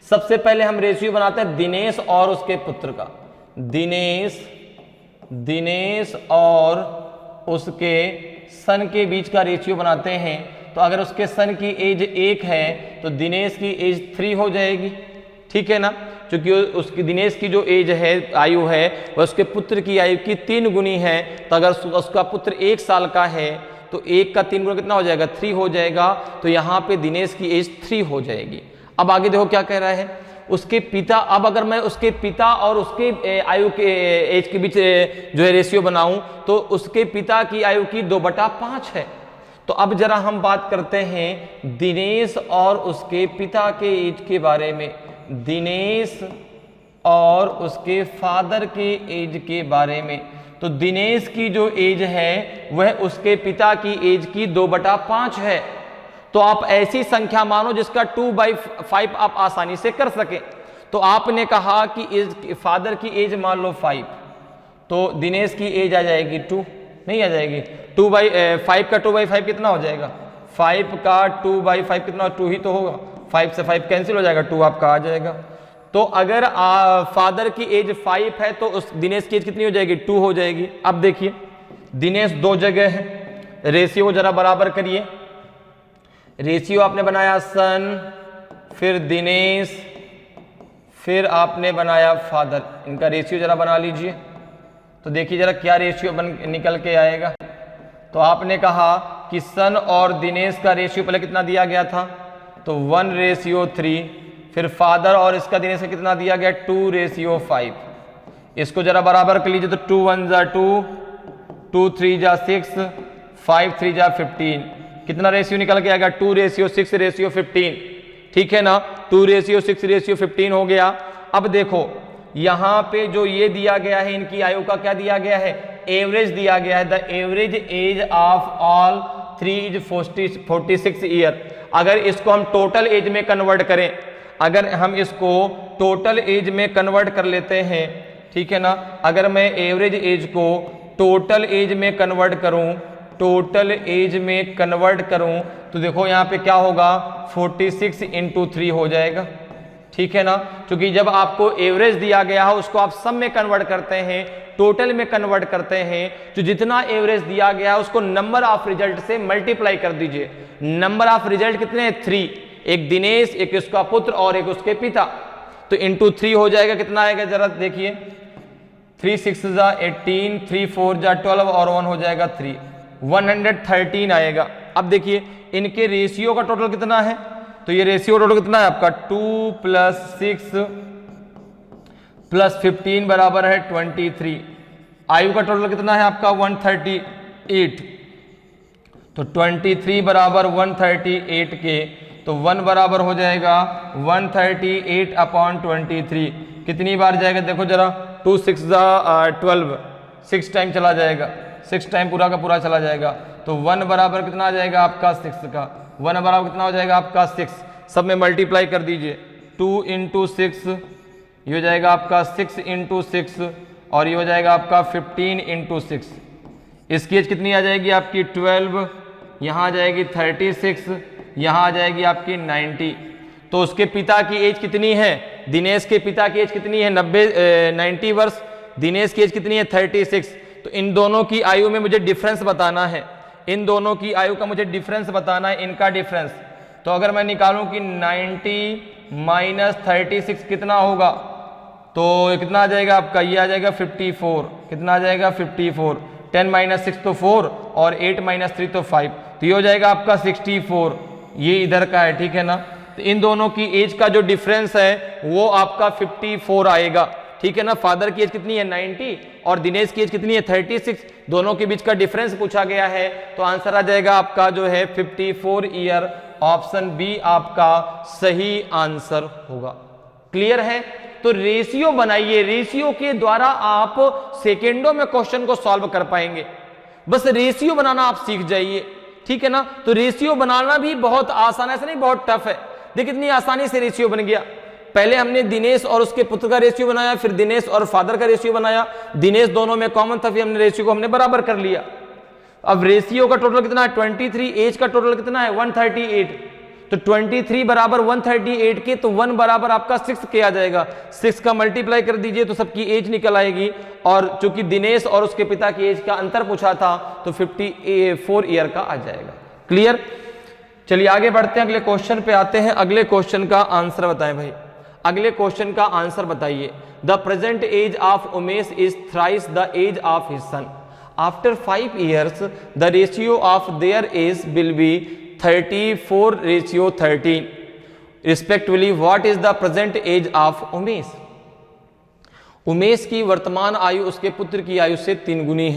सबसे पहले हम रेशियो बनाते हैं दिनेश और उसके पुत्र का। दिनेश और उसके सन के बीच का रेशियो बनाते हैं। तो अगर उसके सन की एज 1 है तो दिनेश की एज 3 हो जाएगी, ठीक है ना, क्योंकि उसकी दिनेश की जो एज है, आयु है, वह उसके पुत्र की आयु की 3 गुनी है। तो अगर उसका पुत्र 1 साल का है तो 1 का 3 गुना कितना हो जाएगा? 3 हो जाएगा। तो यहाँ पे दिनेश की एज 3 हो जाएगी। अब आगे देखो क्या कह रहा है, उसके पिता। अब अगर मैं उसके पिता और उसके आयु के एज के बीच जो है रेशियो बनाऊं तो उसके पिता की आयु की 2/5 है। तो अब जरा हम बात करते हैं दिनेश और उसके पिता के एज के बारे में, दिनेश और उसके फादर के एज के बारे में। तो दिनेश की जो एज है वह उसके पिता की एज की 2/5 है। तो आप ऐसी संख्या मानो जिसका 2/5 आप आसानी से कर सके। तो आपने कहा कि एज फादर की एज मान लो 5, तो दिनेश की एज आ जाएगी 2, नहीं आ जाएगी? 2/5 का 2/5 कितना हो जाएगा? 5 का 2/5 कितना? 2 ही तो होगा। 5 से 5 कैंसिल हो जाएगा, 2 आपका आ जाएगा। तो अगर फादर की एज 5 है तो उस दिनेश की एज कितनी हो जाएगी? 2 हो जाएगी। अब देखिए दिनेश 2 जगह है, रेशियो जरा बराबर करिए। रेशियो आपने बनाया सन, फिर दिनेश, फिर आपने बनाया फादर। इनका रेशियो जरा बना लीजिए तो देखिए जरा क्या रेशियो निकल के आएगा। तो आपने कहा कि सन और दिनेश का रेशियो पहले कितना दिया गया था? तो 1:3। फिर फादर और इसका दिनेश का कितना दिया गया? 2:5। इसको जरा बराबर कर लीजिए तो 2 1 जा 2, 2 3 जा 6, 5 3 जा 15। कितना रेशियो निकल के आएगा 2:6:15, ठीक है ना, 2:6:15 हो गया। अब देखो यहां पे जो ये दिया गया है इनकी आयु का क्या दिया गया है, एवरेज दिया गया है, the average age of all 3 is 46 year. अगर इसको हम टोटल एज में कन्वर्ट करें, अगर हम इसको टोटल एज में कन्वर्ट कर लेते हैं, ठीक है ना, अगर मैं एवरेज एज को टोटल एज में कन्वर्ट करूं, टोटल एज में कन्वर्ट करूं तो देखो यहाँ पे क्या होगा 46 × 3 हो जाएगा, ठीक है ना, क्योंकि जब आपको एवरेज दिया गया है उसको आप सम में कन्वर्ट करते हैं, टोटल में कन्वर्ट करते हैं, तो जितना एवरेज दिया गया है उसको नंबर ऑफ रिजल्ट से मल्टीप्लाई कर दीजिए। नंबर ऑफ रिजल्ट कितने हैं 3, एक दिनेश, एक उसका पुत्र और एक उसके पिता, तो इंटू 3 हो जाएगा, कितना आएगा जरा देखिए, 3 6 18, 3 4 12 और 1 हो जाएगा 3, 113 आएगा। अब देखिए इनके रेशियो का टोटल कितना है, तो ये रेशियो टोटल कितना है आपका 2 + 6 + 15 बराबर है 23। आयु का टोटल कितना है आपका 138, तो 23 बराबर 138 के, तो 1 बराबर हो जाएगा 138/23। कितनी बार जाएगा देखो जरा, 2 6 12, 6 टाइम चला जाएगा, 6 टाइम पूरा का पूरा चला जाएगा, तो 1 बराबर कितना आ जाएगा आपका 6 का, 1 बराबर कितना हो जाएगा आपका 6, सब में मल्टीप्लाई कर दीजिए, 2 × 6 ये हो जाएगा आपका 6 × 6 और ये हो जाएगा आपका 15 × 6। इसकी एज कितनी आ जाएगी आपकी 12, यहाँ आ जाएगी 36, यहाँ आ जाएगी आपकी 90। तो उसके पिता की एज कितनी है, दिनेश के पिता की एज कितनी है 90 वर्ष, दिनेश की एज कितनी है 36। तो इन दोनों की आयु में मुझे डिफरेंस बताना है, इन दोनों की आयु का मुझे डिफरेंस बताना है, इनका डिफरेंस। तो अगर मैं निकालूं कि 90 - 36 कितना होगा, तो कितना आ जाएगा आपका, ये आ जाएगा 54, कितना आ जाएगा 54, 10 - 6 तो 4 और 8 - 3 तो 5, तो ये हो जाएगा आपका 64, ये इधर का है, ठीक है ना। तो इन दोनों की एज का जो डिफरेंस है वो आपका 54 आएगा, ठीक है ना। फादर की एज कितनी है 90 और दिनेश की एज कितनी है 36, दोनों के बीच का डिफरेंस पूछा गया है, तो आंसर आ जाएगा आपका जो है 54 ईयर। ऑप्शन बी आपका सही आंसर होगा। क्लियर है, तो रेशियो बनाइए, रेशियो के द्वारा आप सेकेंडों में क्वेश्चन को सॉल्व कर पाएंगे, बस रेशियो बनाना आप सीख जाइए, ठीक है ना। तो रेशियो बनाना भी बहुत आसान है, ऐसा नहीं बहुत टफ है। देखिए कितनी आसानी से रेशियो बन गया। पहले हमने दिनेश और उसके पुत्र का रेशियो बनाया, फिर दिनेश और फादर का रेशियो बनाया, दिनेश दोनों में कॉमन था, फिर हमने रेशियो को हमने बराबर कर लिया। अब रेशियो का टोटल कितना है 23, एज का टोटल कितना है 138, तो 23 बराबर 138 के, तो 1 बराबर आपका 6 के आ जाएगा, 6 का मल्टीप्लाई कर दीजिए तो सबकी एज निकल आएगी। और चूंकि दिनेश और उसके पिता की एज का अंतर पूछा था तो 54 ईयर का आ जाएगा। क्लियर, चलिए आगे बढ़ते हैं, अगले क्वेश्चन पे आते हैं। अगले क्वेश्चन का आंसर बताएं भाई, अगले क्वेश्चन का आंसर बताइए। The present age of Umesh is thrice the age of his son. After 5 years the ratio of their age will be 34:13 respectively. What is the present age of Umesh? Umesh की वर्तमान आयु उसके पुत्र की आयु से तिगुनी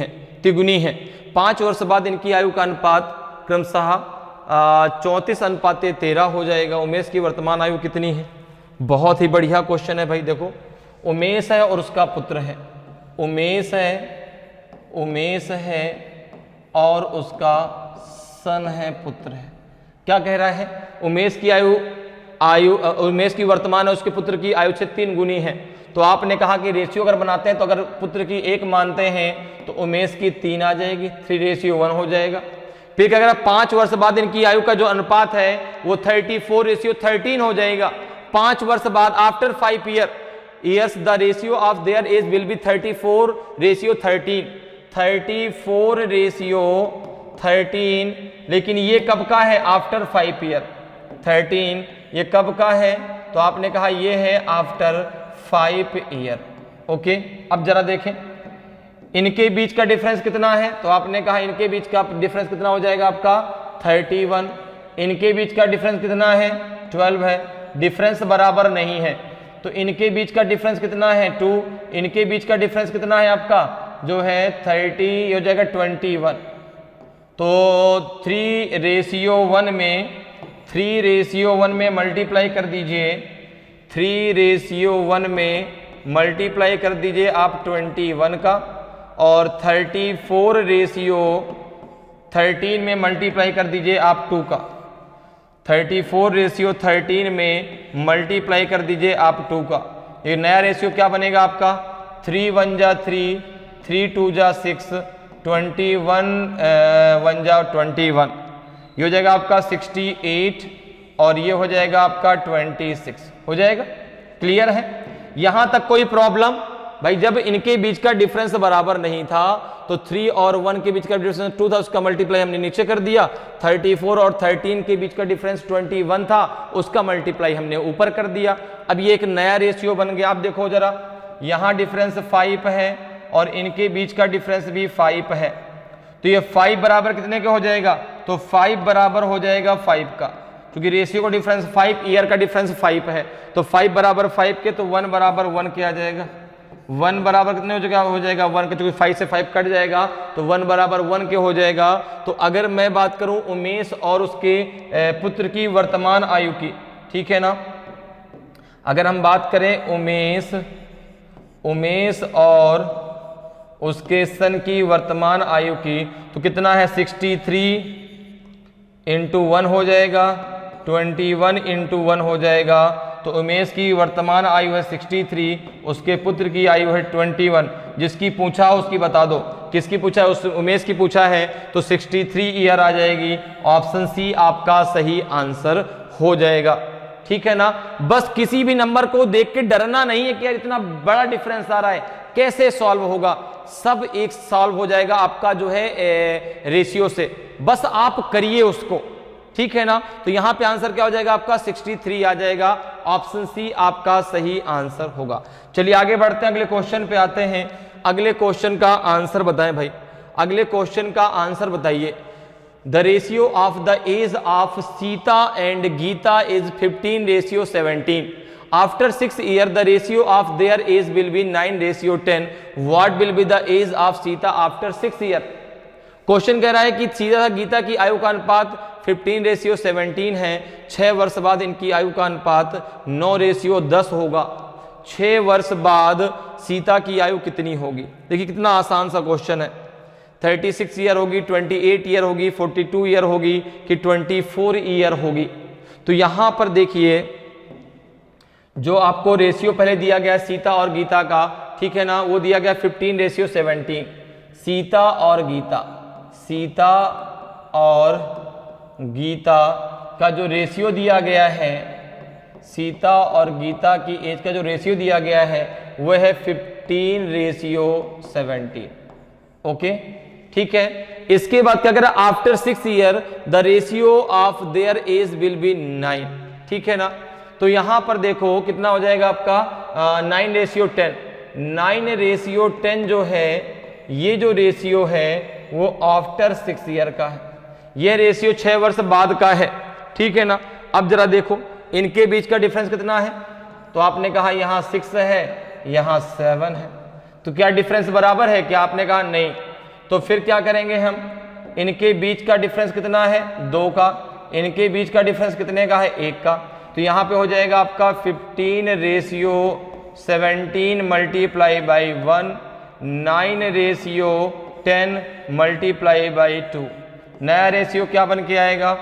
है। 5 वर्ष बाद इनकी आयु का अनुपात क्रमशः 34:13 हो जाएगा। उमेश की वर्तमान आयु कितनी है? बहुत ही बढ़िया क्वेश्चन है भाई। देखो उमेश है और उसका पुत्र है, उमेश है और उसका सन है, पुत्र है। क्या कह रहा है? उमेश की उमेश की वर्तमान है उसके पुत्र की आयु से 3 गुनी है। तो आपने कहा कि रेशियो अगर बनाते हैं तो अगर पुत्र की 1 मानते हैं तो उमेश की 3 आ जाएगी, 3:1 हो जाएगा। फिर अगर 5 वर्ष बाद इनकी आयु का जो अनुपात है वो 34:13 हो जाएगा। 5 वर्ष बाद after 5 years the ratio of their age will be 34:13, 34:13। लेकिन ये कब का है? After 5 year। 13 ये कब का है? तो आपने कहा ये है आफ्टर 5 year। ओके, अब जरा देखें इनके बीच का डिफरेंस कितना है। तो आपने कहा इनके बीच का डिफरेंस कितना हो जाएगा आपका 31। इनके बीच का डिफरेंस कितना है? 12 है। डिफरेंस बराबर नहीं है तो इनके बीच का डिफरेंस कितना है? 2। इनके बीच का डिफरेंस कितना है आपका जो है 30, हो जाएगा 21। तो 3:1 में मल्टीप्लाई कर दीजिए, 3:1 में मल्टीप्लाई कर दीजिए आप 21 का, और 34:13 में मल्टीप्लाई कर दीजिए आप 2 का। 34:13 में मल्टीप्लाई कर दीजिए आप 2 का। ये नया रेशियो क्या बनेगा आपका? 3 1 जा 3, 3 2 जा 6, 21 1 जा 21, ये हो जाएगा आपका 68, और ये हो जाएगा आपका 26 हो जाएगा। क्लियर है? यहां तक कोई प्रॉब्लम? भाई जब इनके बीच का डिफरेंस बराबर नहीं था तो 3 और 1 के बीच का डिफरेंस 2 था, उसका मल्टीप्लाई हमने नीचे कर दिया। 34 और 13 के बीच का डिफरेंस 21 था, उसका मल्टीप्लाई हमने ऊपर कर दिया। अब ये एक नया रेशियो बन गया। आप देखो जरा, यहां डिफरेंस 5 है और इनके बीच का डिफरेंस भी 5 है, तो ये 5 बराबर कितने का हो जाएगा? तो 5 बराबर हो जाएगा 5 का, क्योंकि रेशियो का डिफरेंस 5, ईयर का डिफरेंस 5 है, तो 5 बराबर 5 के, तो 1 बराबर 1 के आ जाएगा। 1 बराबर कितने हो जाएगा 1 के, क्योंकि 5 से 5 कट जाएगा, तो 1 बराबर 1 के हो जाएगा। तो अगर मैं बात करूं उमेश और उसके पुत्र की वर्तमान आयु की, ठीक है ना, अगर हम बात करें उमेश और उसके सन की वर्तमान आयु की, तो कितना है? 63 इंटू 1 हो जाएगा, 21 इंटू 1 हो जाएगा। तो उमेश की वर्तमान आयु है 63, उसके पुत्र की आयु है 21। जिसकी पूछा हो उसकी बता दो, किसकी पूछा है? उस उमेश की पूछा है, तो 63 ईयर आ जाएगी। ऑप्शन सी आपका सही आंसर हो जाएगा। ठीक है ना? बस किसी भी नंबर को देख के डरना नहीं है कि यार इतना बड़ा डिफरेंस आ रहा है, कैसे सॉल्व होगा? सब एक सॉल्व हो जाएगा आपका जो है रेशियो से, बस आप करिए उसको। ठीक है ना? तो यहां पे आंसर क्या हो जाएगा आपका? 63 आ जाएगा। ऑप्शन सी आपका सही आंसर होगा। चलिए आगे बढ़ते हैं, अगले क्वेश्चन पे आते हैं। अगले क्वेश्चन का आंसर बताएं भाई, अगले क्वेश्चन का आंसर बताइए। The ratio of the age of Sita and Gita is 15:17। After 6 years, the ratio of their age will be 9:10. What will be the age of Sita after 6 years? Question कह रहा है कि सीता तथा गीता की आयु का अनुपात 15:17 है। 6 वर्ष बाद इनकी आयु का अनुपात 9:10 होगा। 6 वर्ष बाद सीता की आयु कितनी होगी? देखिए कितना आसान सा क्वेश्चन है। 36 ईयर होगी, 28 ईयर होगी, 42 ईयर होगी कि 24 ईयर होगी? तो यहां पर देखिए जो आपको रेशियो पहले दिया गया सीता और गीता का, ठीक है ना, वो दिया गया 15:17। सीता और गीता का जो रेशियो दिया गया है, सीता और गीता की एज का जो रेशियो दिया गया है वह है 15:17। ओके, ठीक है। इसके बाद क्या करें? After 6 year the ratio of their age will be 9। ठीक है ना? तो यहां पर देखो कितना हो जाएगा आपका 9:10। 9:10 जो है, ये जो रेशियो है वो आफ्टर 6 ईयर का है। ये रेशियो 6 वर्ष बाद का है। ठीक है ना? अब जरा देखो इनके बीच का डिफरेंस कितना है। तो आपने कहा यहां 6 है, यहां 7 है, तो क्या डिफरेंस बराबर है क्या? आपने कहा नहीं। तो फिर क्या करेंगे हम? इनके बीच का डिफरेंस कितना है? 2 का। इनके बीच का डिफरेंस कितने का है? 1 का। तो यहां पे हो जाएगा आपका 15:17 मल्टीप्लाई बाई 1, 9:10 मल्टीप्लाई बाई 2। नया रेशियो क्या बन के आएगा?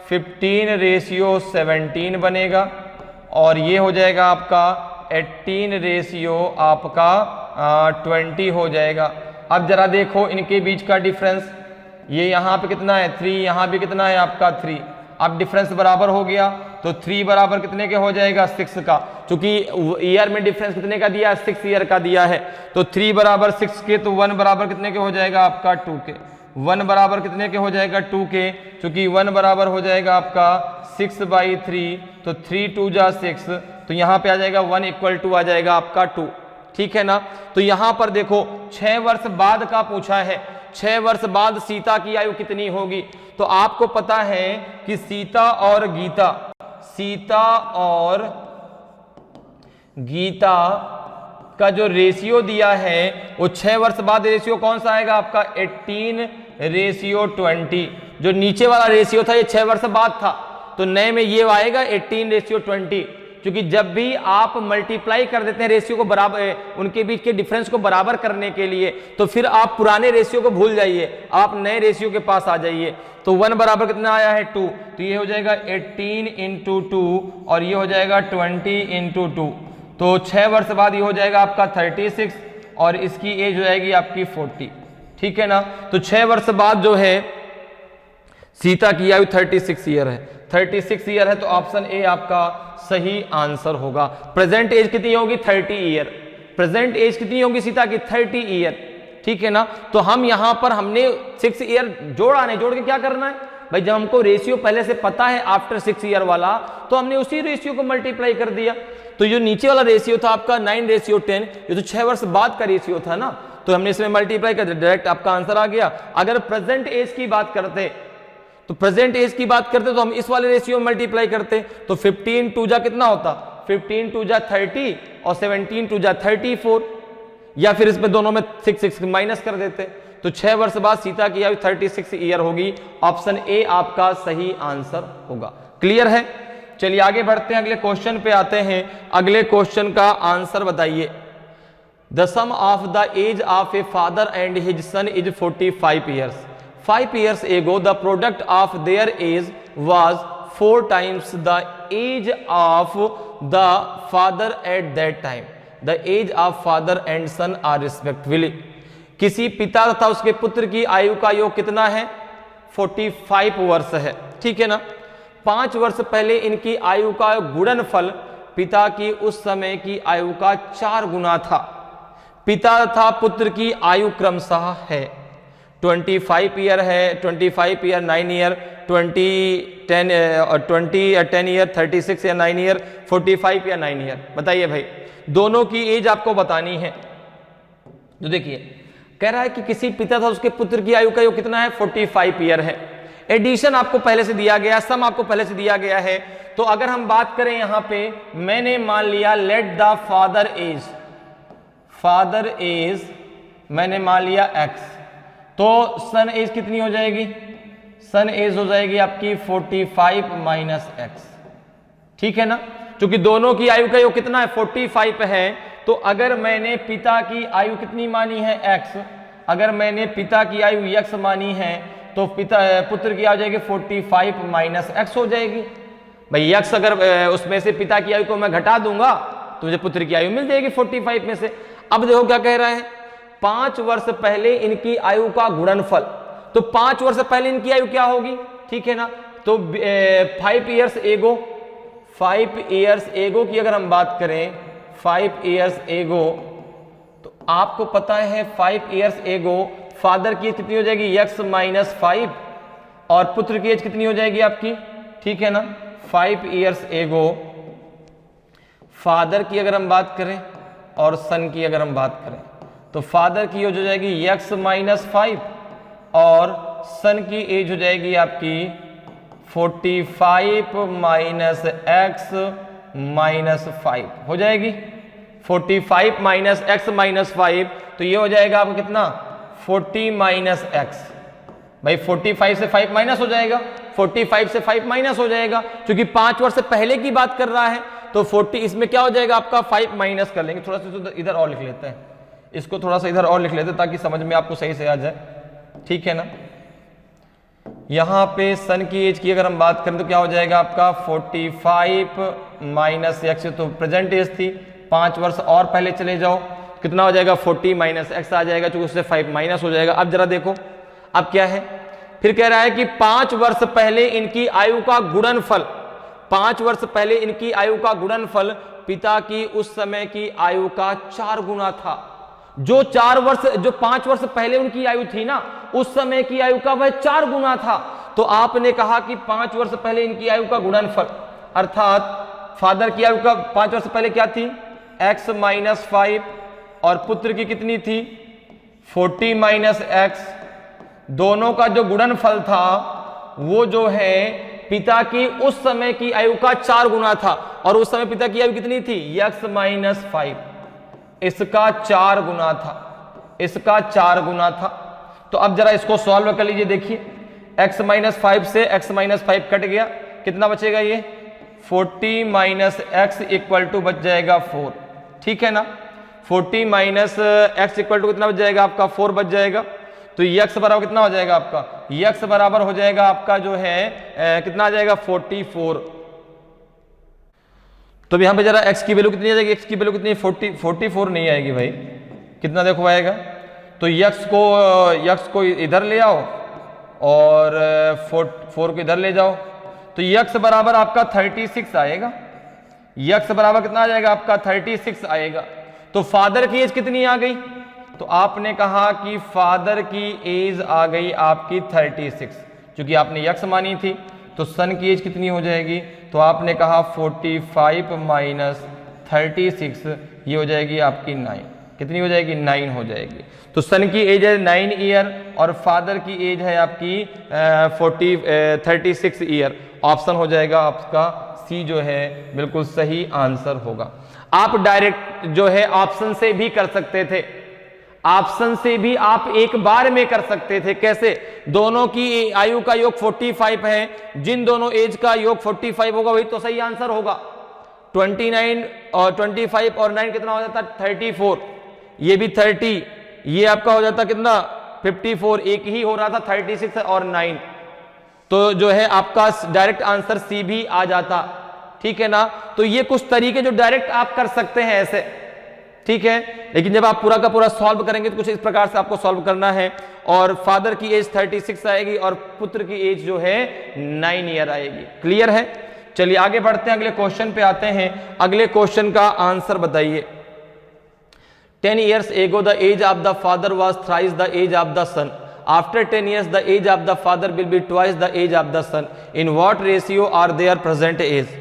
15:17 बनेगा, और ये हो जाएगा आपका 18 आपका 20 हो जाएगा। अब जरा देखो इनके बीच का डिफरेंस, ये यहाँ पे कितना है? 3, यहाँ भी कितना है आपका? 3। अब डिफरेंस बराबर हो गया, तो 3 बराबर कितने के हो जाएगा? 6 का, क्योंकि ईयर में डिफरेंस कितने का दिया है? 6 ईयर का दिया है। तो 3 बराबर 6 के, तो 1 बराबर कितने के हो जाएगा आपका? 2 के। 1 बराबर कितने के हो जाएगा? 2 के, क्योंकि 1 बराबर हो जाएगा आपका 6/3, तो 3 2 जा 6, तो यहाँ पे आ जाएगा 1 = 2 आ जाएगा आपका 2। ठीक है ना? तो यहां पर देखो 6 वर्ष बाद का पूछा है, 6 वर्ष बाद सीता की आयु कितनी होगी? तो आपको पता है कि सीता और गीता का जो रेशियो दिया है वो 6 वर्ष बाद रेशियो कौन सा आएगा आपका? 18 रेशियो 20। जो नीचे वाला रेशियो था ये 6 वर्ष बाद था, तो नए में ये आएगा 18 रेशियो 20। क्योंकि जब भी आप मल्टीप्लाई कर देते हैं रेशियो को बराबर, उनके बीच के डिफरेंस को बराबर करने के लिए, तो फिर आप पुराने रेशियो को भूल जाइए, आप नए रेशियो के पास आ जाइए। तो 1 बराबर कितना आया है 2, तो ये हो जाएगा 18 इंटू 2 और ये हो जाएगा 20 इंटू 2। तो 6 वर्ष बाद ये हो जाएगा आपका 36 और इसकी एज हो जाएगी आपकी 40। ठीक है ना। तो 6 वर्ष बाद जो है सीता की आयु 36 ईयर है, 36 ईयर है, तो ऑप्शन ए आपका सही आंसर होगा। प्रेजेंट एज कितनी होगी 30 ईयर। प्रेजेंट एज कितनी होगी सीता की 30 ईयर। ठीक है ना। तो हम यहां पर हमने 6 ईयर जोड़ा नहीं, जोड़ के क्या करना है भाई, जब हमको रेशियो पहले से पता है आफ्टर 6 ईयर वाला, तो हमने उसी रेशियो को मल्टीप्लाई कर दिया। तो जो नीचे वाला रेशियो था आपका 9 रेशियो 10, ये तो 6 वर्ष बाद का रेशियो था ना, तो हमने इसमें मल्टीप्लाई कर दिया, डायरेक्ट आपका आंसर आ गया। अगर प्रेजेंट एज की बात करते तो प्रेजेंट एज की बात करते तो हम इस वाले रेशियो में मल्टीप्लाई करते, तो 15 टू जा कितना होता, 15 टू जा 30 और 17 टू जा 34, या फिर इसमें दोनों में 6 माइनस कर देते। तो 6 वर्ष बाद सीता की आयु 36 ईयर होगी। ऑप्शन ए आपका सही आंसर होगा। क्लियर है। चलिए आगे बढ़ते हैं, अगले क्वेश्चन पे आते हैं। अगले क्वेश्चन का आंसर बताइए। The sum of the age of a father and his son is 45 years. 5 years ago, the product of their age was 4 times the age of the father at that time. The age of father and son are respectively. किसी पिता तथा उसके पुत्र की आयु का योग कितना है 45 वर्ष है। ठीक है ना। 5 वर्ष पहले इनकी आयु का गुणनफल पिता की उस समय की आयु का 4 गुना था। पिता तथा पुत्र की आयु क्रमशः है 25 ईयर है, 25 ईयर 9 ईयर, 20 10 ईयर, 36 या 9 ईयर, 45 या 9 ईयर। बताइए भाई, दोनों की एज आपको बतानी है। तो देखिए कह रहा है कि किसी पिता था उसके पुत्र की आयु का योग कितना है 45 ईयर है। एडिशन आपको पहले से दिया गया, सम आपको पहले से दिया गया है। तो अगर हम बात करें यहां पे, मैंने मान लिया लेट द फादर एज मैंने मान लिया x, तो सन एज कितनी हो जाएगी, सन एज हो जाएगी आपकी 45 माइनस एक्स। ठीक है ना। क्योंकि दोनों की आयु का योग कितना है 45 है, तो अगर मैंने पिता की आयु कितनी मानी है x, अगर मैंने पिता की आयु x मानी है, तो पुत्र की आ जाएगी 45 माइनस एक्स हो जाएगी। भाई x अगर उसमें से पिता की आयु को मैं घटा दूंगा तो मुझे पुत्र की आयु मिल जाएगी 45 में से। अब देखो क्या कह रहा है, 5 वर्ष पहले इनकी आयु का गुणनफल, तो 5 वर्ष पहले इनकी आयु क्या होगी। ठीक है ना। तो 5 इयर्स एगो की अगर हम बात करें, 5 इयर्स एगो, तो आपको पता है 5 इयर्स एगो फादर की एज कितनी हो जाएगी x माइनस 5 और पुत्र की एज कितनी हो जाएगी आपकी। ठीक है ना। 5 इयर्स एगो फादर की अगर हम बात करें और सन की अगर हम बात करें, तो फादर की एज हो जाएगी x माइनस 5 और सन की एज हो जाएगी आपकी 45 माइनस एक्स माइनस 5 हो जाएगी। 45 माइनस एक्स माइनस 5, तो ये हो जाएगा आपको कितना 40 माइनस एक्स। भाई 45 से 5 माइनस हो जाएगा, 45 से 5 माइनस हो जाएगा, क्योंकि 5 वर्ष पहले की बात कर रहा है। तो 40 इसमें क्या हो जाएगा आपका 5 माइनस कर लेंगे। थोड़ा सा इधर और लिख लेते हैं, इसको थोड़ा सा इधर और लिख लेते हैं ताकि समझ में आपको सही से आ जाए। ठीक है ना। यहां पे सन की एज की अगर हम बात करें तो क्या हो जाएगा आपका 45 माइनस एक्स, तो प्रेजेंट एज थी, 5 वर्ष और पहले चले जाओ, कितना हो जाएगा 40 माइनस एक्स आ जाएगा, क्योंकि उससे 5 माइनस हो जाएगा। अब जरा देखो अब क्या है, फिर कह रहा है कि 5 वर्ष पहले इनकी आयु का गुणनफल, 5 वर्ष पहले इनकी आयु का गुणनफल पिता की उस समय की आयु का 4 गुना था। जो 5 वर्ष पहले उनकी आयु थी ना, उस समय की आयु का वह 4 गुना था। तो आपने कहा कि 5 वर्ष पहले इनकी आयु का गुणनफल, अर्थात फादर की आयु का 5 वर्ष पहले क्या थी x माइनस 5 और पुत्र की कितनी थी 40 माइनस एक्स, दोनों का जो गुणनफल था वो जो है पिता की उस समय की आयु का 4 गुना था, और उस समय पिता की आयु कितनी थी x माइनस 5, इसका 4 गुना था, इसका 4 गुना था। तो अब जरा इसको सॉल्व कर लीजिए। देखिए x माइनस 5 से x माइनस 5 कट गया, कितना बचेगा ये 40 माइनस एक्स इक्वल टू बच जाएगा 4, ठीक है ना। 40 माइनस एक्स इक्वल टू कितना बच जाएगा आपका 4 बच जाएगा। तो x बराबर कितना हो जाएगा आपका, x बराबर हो जाएगा आपका जो है कितना आ जाएगा 44। तो अब यहां पे जरा x की वैल्यू कितनी आ जाएगी, x की वैल्यू कितनी 44 नहीं आएगी भाई, कितना देखो आएगा। तो x को इधर ले आओ और 4 को इधर ले जाओ, तो x बराबर आपका 36 आएगा। x बराबर कितना आ जाएगा आपका 36 आएगा। तो फादर की एज कितनी आ गई, तो आपने कहा कि फादर की एज आ गई आपकी 36, क्योंकि आपने x मानी थी। तो सन की एज कितनी हो जाएगी, तो आपने कहा 45 माइनस 36, ये हो जाएगी आपकी 9, कितनी हो जाएगी 9 हो जाएगी। तो सन की एज है 9 ईयर और फादर की एज है आपकी 36 ईयर। ऑप्शन हो जाएगा आपका सी जो है बिल्कुल सही आंसर होगा। आप डायरेक्ट जो है ऑप्शन से भी कर सकते थे, ऑप्शन से भी आप एक बार में कर सकते थे। कैसे, दोनों की आयु का योग 45 है, जिन दोनों एज का योग 45 होगा वही तो सही आंसर होगा। 29 और 25 और 9 कितना हो जाता 34, ये भी 30, ये आपका हो जाता कितना 54, एक ही हो रहा था 36 और 9, तो जो है आपका डायरेक्ट आंसर सी भी आ जाता, ठीक है ना। तो ये कुछ तरीके जो डायरेक्ट आप कर सकते हैं ऐसे, ठीक है। लेकिन जब आप पूरा का पूरा सॉल्व करेंगे तो कुछ इस प्रकार से आपको सॉल्व करना है, और फादर की एज 36 आएगी और पुत्र की एज जो है 9 ईयर आएगी। क्लियर है, चलिए आगे बढ़ते हैं, अगले क्वेश्चन पे आते हैं। अगले क्वेश्चन का आंसर बताइए। 10 years ago the age of the father was thrice the age of the son. After 10 years the age of the father will be twice the age of the son. In what ratio are their present age?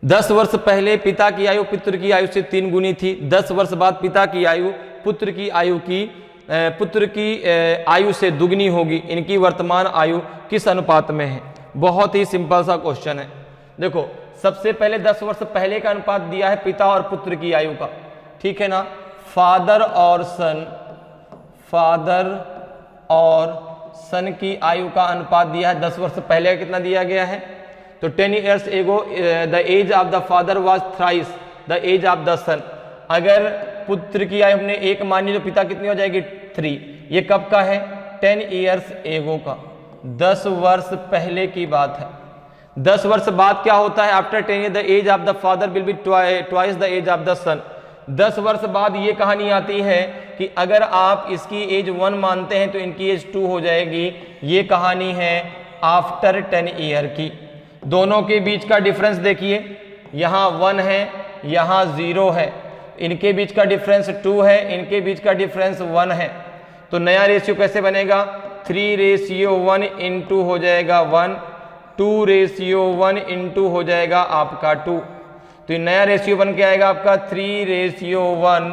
10 वर्ष पहले पिता की आयु पुत्र की आयु से 3 गुनी थी। 10 वर्ष बाद पिता की आयु पुत्र की आयु से दुगनी होगी। इनकी वर्तमान आयु किस अनुपात में है? बहुत ही सिंपल सा क्वेश्चन है। देखो सबसे पहले 10 वर्ष पहले का अनुपात दिया है पिता और पुत्र की आयु का, ठीक है ना। फादर और सन की आयु का अनुपात दिया है, 10 वर्ष पहले कितना दिया गया है, तो 10 years ago the age of the father was thrice the age of the son. अगर पुत्र की आयु हमने 1 मानी तो पिता कितनी हो जाएगी 3। ये कब का है 10 years ago का, 10 वर्ष पहले की बात है। 10 वर्ष बाद क्या होता है, after 10 years the age of the father will be twice the age of the son. 10 वर्ष बाद ये कहानी आती है कि अगर आप इसकी एज 1 मानते हैं तो इनकी एज 2 हो जाएगी। ये कहानी है आफ्टर 10 ईयर की। दोनों के बीच का डिफरेंस देखिए, यहाँ 1 है, यहाँ 0 है, इनके बीच का डिफरेंस 2 है, इनके बीच का डिफरेंस 1 है। तो नया रेशियो कैसे बनेगा, 3:1 इंटू हो जाएगा 1, 2:1 इंटू हो जाएगा आपका 2। तो नया रेशियो बन के आएगा आपका 3:1,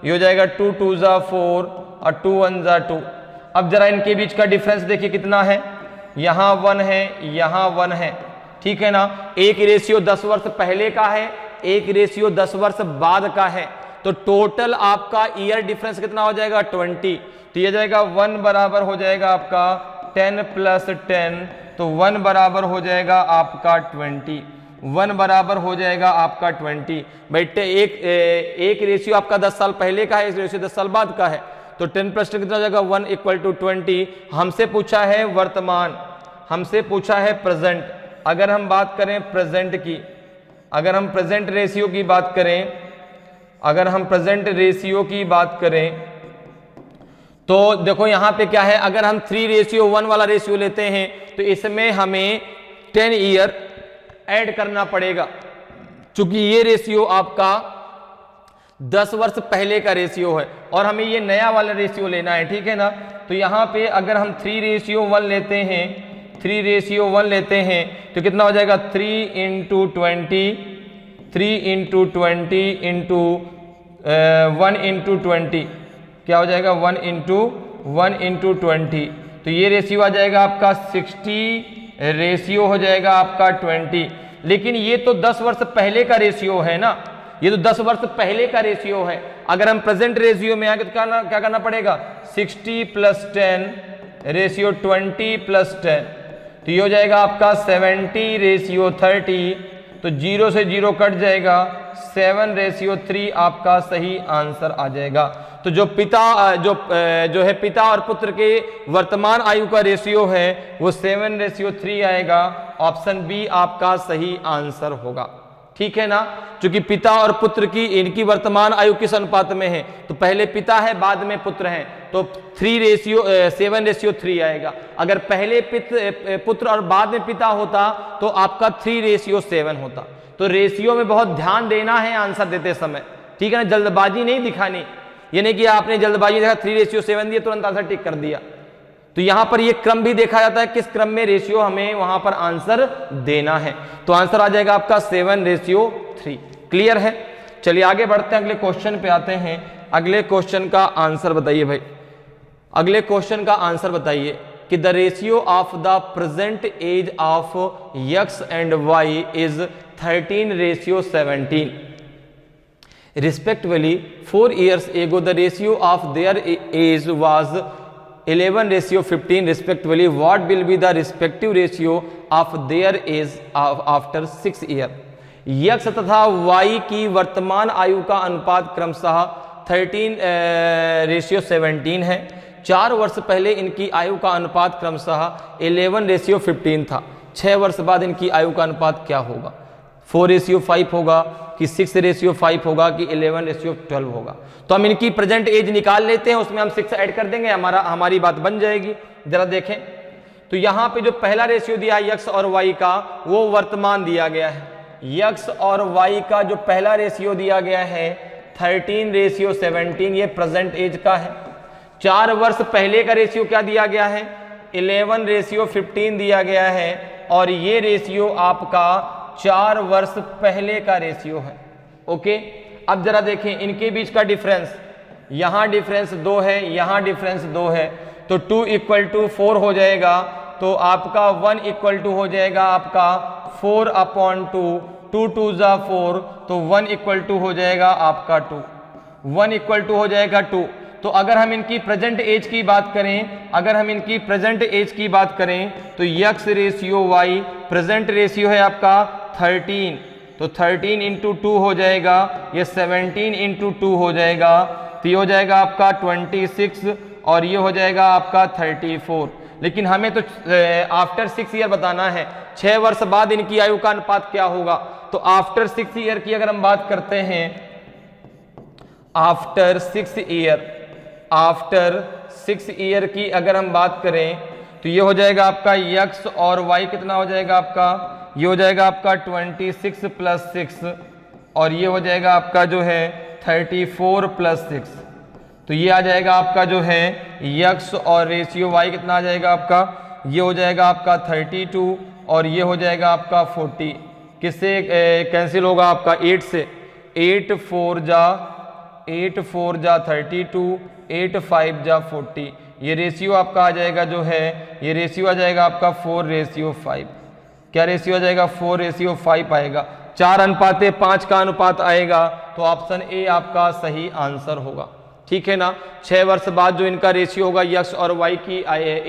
ये हो जाएगा 2 2 जा 4 और 2 1 जा 2। अब जरा इनके बीच का डिफरेंस देखिए कितना है, यहाँ 1 है, यहाँ 1 है, ठीक है ना। एक रेशियो 10 वर्ष पहले का है, एक रेशियो 10 वर्ष बाद का है। तो टोटल आपका ईयर डिफरेंस कितना हो जाएगा 20। तो ये जाएगा 1 बराबर हो जाएगा आपका 10 + 10, तो 1 बराबर हो जाएगा आपका 20। 1 बराबर हो जाएगा आपका 20। बेटे एक रेशियो आपका 10 साल पहले का है, एक रेशियो 10 साल बाद का है। तो 10 + 10 कितना हो जाएगा 1 = 20। हमसे पूछा है वर्तमान, हमसे पूछा है प्रेजेंट। अगर हम बात करें प्रेजेंट की, अगर हम प्रेजेंट रेशियो की बात करें, अगर हम प्रेजेंट रेशियो की बात करें तो देखो यहाँ पे क्या है, अगर हम 3:1 वाला रेशियो लेते हैं तो इसमें हमें 10 ईयर ऐड करना पड़ेगा, क्योंकि ये रेशियो आपका 10 वर्ष पहले का रेशियो है और हमें ये नया वाला रेशियो लेना है, ठीक है ना। तो यहाँ पे अगर हम 3:1 लेते हैं, 3:1 लेते हैं तो कितना हो जाएगा 3 × 20, 3 × 20 इंटू 1 × 20, क्या हो जाएगा 1 × 20। तो ये रेशियो आ जाएगा आपका 60, रेशियो हो जाएगा आपका 20। लेकिन ये तो 10 वर्ष पहले का रेशियो है ना, ये तो 10 वर्ष पहले का रेशियो है। अगर हम प्रेजेंट रेशियो में आगे तो क्या करना पड़ेगा, 60 + 10 रेशियो 20 + 10, तो ये हो जाएगा आपका 70 रेशियो 30, तो 0 से 0 कट जाएगा, 7 रेशियो 3 आपका सही आंसर आ जाएगा। तो जो है पिता और पुत्र के वर्तमान आयु का रेशियो है वो 7 रेशियो 3 आएगा। ऑप्शन बी आपका सही आंसर होगा। ठीक है ना, क्योंकि पिता और पुत्र की इनकी वर्तमान आयु किस अनुपात में है, तो पहले पिता है बाद में पुत्र है, तो 7 रेशियो 3 आएगा। अगर पहले पुत्र और बाद में पिता होता तो आपका 3 रेशियो 7 होता। तो रेशियो में बहुत ध्यान देना है आंसर देते समय, ठीक है ना, जल्दबाजी नहीं दिखानी। ये नहीं कि आपने जल्दबाजी देखा 3 रेशियो 7 दिया तुरंत आंसर टिक कर दिया। तो यहां पर ये क्रम भी देखा जाता है, किस क्रम में रेशियो हमें वहां पर आंसर देना है। तो आंसर आ जाएगा आपका 7 रेशियो 3। क्लियर है, चलिए आगे बढ़ते हैं, अगले क्वेश्चन पे आते हैं। अगले क्वेश्चन का आंसर बताइए भाई, अगले क्वेश्चन का आंसर बताइए कि the ratio of the present age of x and y is 13 ratio 17 respectively 4 years ago the ratio of their age was 11 ratio 15 respectively. what will be the respective ratio of their age after 6 year? x तथा y की वर्तमान आयु का अनुपात क्रमशः 13 ratio 17 है। 4 वर्ष पहले इनकी आयु का अनुपात क्रमशः 11 रेशियो 15 था। 6 वर्ष बाद इनकी आयु का अनुपात क्या होगा, 4 रेशियो 5 होगा कि 6 रेशियो 5 होगा कि 11 रेशियो 12 होगा। तो हम इनकी प्रेजेंट एज निकाल लेते हैं, उसमें हम 6 ऐड कर देंगे, हमारी बात बन जाएगी। जरा देखें तो यहाँ पे जो पहला रेशियो दिया है x और y का वो वर्तमान दिया गया है। x और y का जो पहला रेशियो दिया गया है 13 रेशियो 17, ये प्रेजेंट एज का है। 4 वर्ष पहले का रेशियो क्या दिया गया है, 11 रेशियो 15 दिया गया है, और ये रेशियो आपका 4 वर्ष पहले का रेशियो है। ओके, अब जरा देखें इनके बीच का डिफरेंस, यहां डिफरेंस 2 है, यहां डिफरेंस 2 है, तो 2 = 4 हो जाएगा। तो आपका 1 = हो जाएगा आपका 4/2, 2 2 ज़ा 4, तो 1 = हो जाएगा आपका 2, 1 = हो जाएगा 2। तो अगर हम इनकी प्रेजेंट एज की बात करें, अगर हम इनकी प्रेजेंट एज की बात करें तो x ratio y present ratio है आपका 13, तो 13 × 2 हो जाएगा, ये 17 × 2 हो जाएगा, तो ये हो जाएगा आपका 26 और ये हो जाएगा आपका 34। लेकिन हमें तो आफ्टर 6 ईयर बताना है, 6 वर्ष बाद इनकी आयु का अनुपात क्या होगा। तो आफ्टर 6 ईयर की अगर हम बात करते हैं, आफ्टर 6 ईयर की अगर हम बात करें तो ये हो जाएगा आपका x और y कितना हो जाएगा आपका, ये हो जाएगा आपका 26 + 6 और ये हो जाएगा आपका जो है 34 + 6, तो ये आ जाएगा आपका जो है x और रेशियो y कितना आ जाएगा आपका, ये हो जाएगा आपका 32 और ये हो जाएगा आपका 40। किससे कैंसिल होगा आपका 8 से, 8 4 जा 32, 8 5 जा 40, ये रेशियो आपका आ जाएगा जो है, ये रेशियो आ जाएगा आपका 4 रेशियो 5। क्या रेशियो आ जाएगा, 4 रेशियो 5 आएगा। 4:5 का अनुपात आएगा, तो ऑप्शन ए आपका सही आंसर होगा। ठीक है ना, 6 वर्ष बाद जो इनका रेशियो होगा x और y की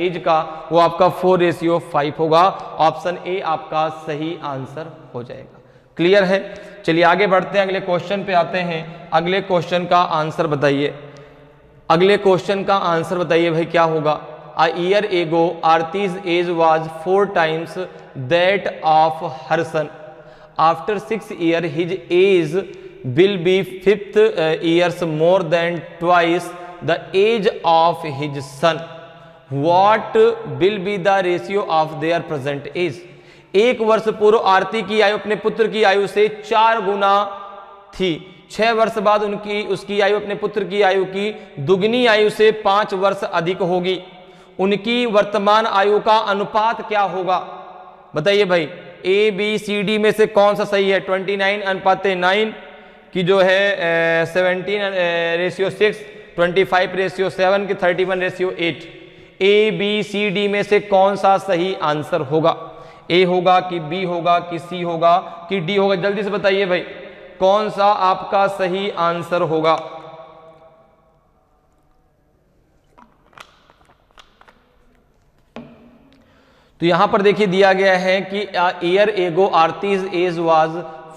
एज का, वो आपका 4 रेशियो 5 होगा। ऑप्शन ए आपका सही आंसर हो जाएगा। क्लियर है, चलिए आगे बढ़ते हैं, अगले क्वेश्चन पे आते हैं। अगले क्वेश्चन का आंसर बताइए, अगले क्वेश्चन का आंसर बताइए भाई क्या होगा। A year ago Aarti's age was 4 times that of her son. After 6 year his age will be 5 years more than twice the age of his son. What will be the ratio of their present age? 1 वर्ष पूर्व आरती की आयु अपने पुत्र की आयु से 4 गुना थी। 6 वर्ष बाद उसकी आयु अपने पुत्र की आयु की दुगनी आयु से 5 वर्ष अधिक होगी। उनकी वर्तमान आयु का अनुपात क्या होगा, बताइए भाई। ए बी सी डी में से कौन सा सही है। 29:9 की जो है 17 रेशियो 6, 25 रेशियो 7 की 31 ratio 8। A B C D में से कौन सा सही आंसर होगा, ए होगा कि बी होगा कि सी होगा कि डी होगा, जल्दी से बताइए भाई कौन सा आपका सही आंसर होगा। तो यहां पर देखिए दिया गया है कि year ago Aarti's age was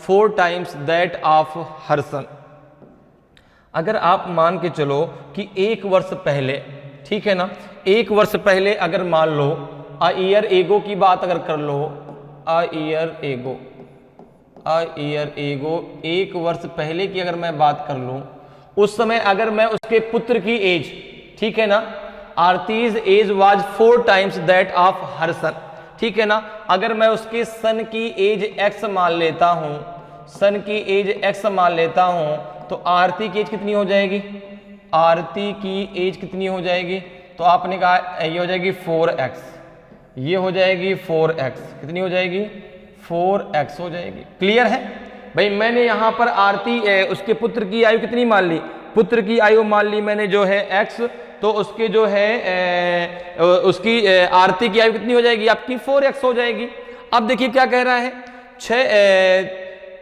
4 times that of her son. अगर आप मान के चलो कि 1 वर्ष पहले, ठीक है ना, 1 वर्ष पहले अगर मान लो ईयर एगो की बात अगर कर लो, ईयर एगो 1 वर्ष पहले की अगर मैं बात कर लूं, उस समय अगर मैं उसके पुत्र की एज, ठीक है ना, Aarti's age was 4 times that of her son, ठीक है ना, अगर मैं उसके सन की एज x मान लेता हूं, सन की एज x मान लेता हूं, तो आरती की एज कितनी हो जाएगी, आरती की एज कितनी हो जाएगी, तो आपने कहा ये हो जाएगी 4x, ये हो जाएगी 4x, कितनी हो जाएगी 4x हो जाएगी। क्लियर है भाई। मैंने यहां पर आरती उसके पुत्र की आयु कितनी मान ली, पुत्र की आयु मान ली मैंने जो है x, तो उसके जो है उसकी आरती की आयु कितनी हो जाएगी आपकी 4x हो जाएगी। अब देखिए क्या कह रहा है,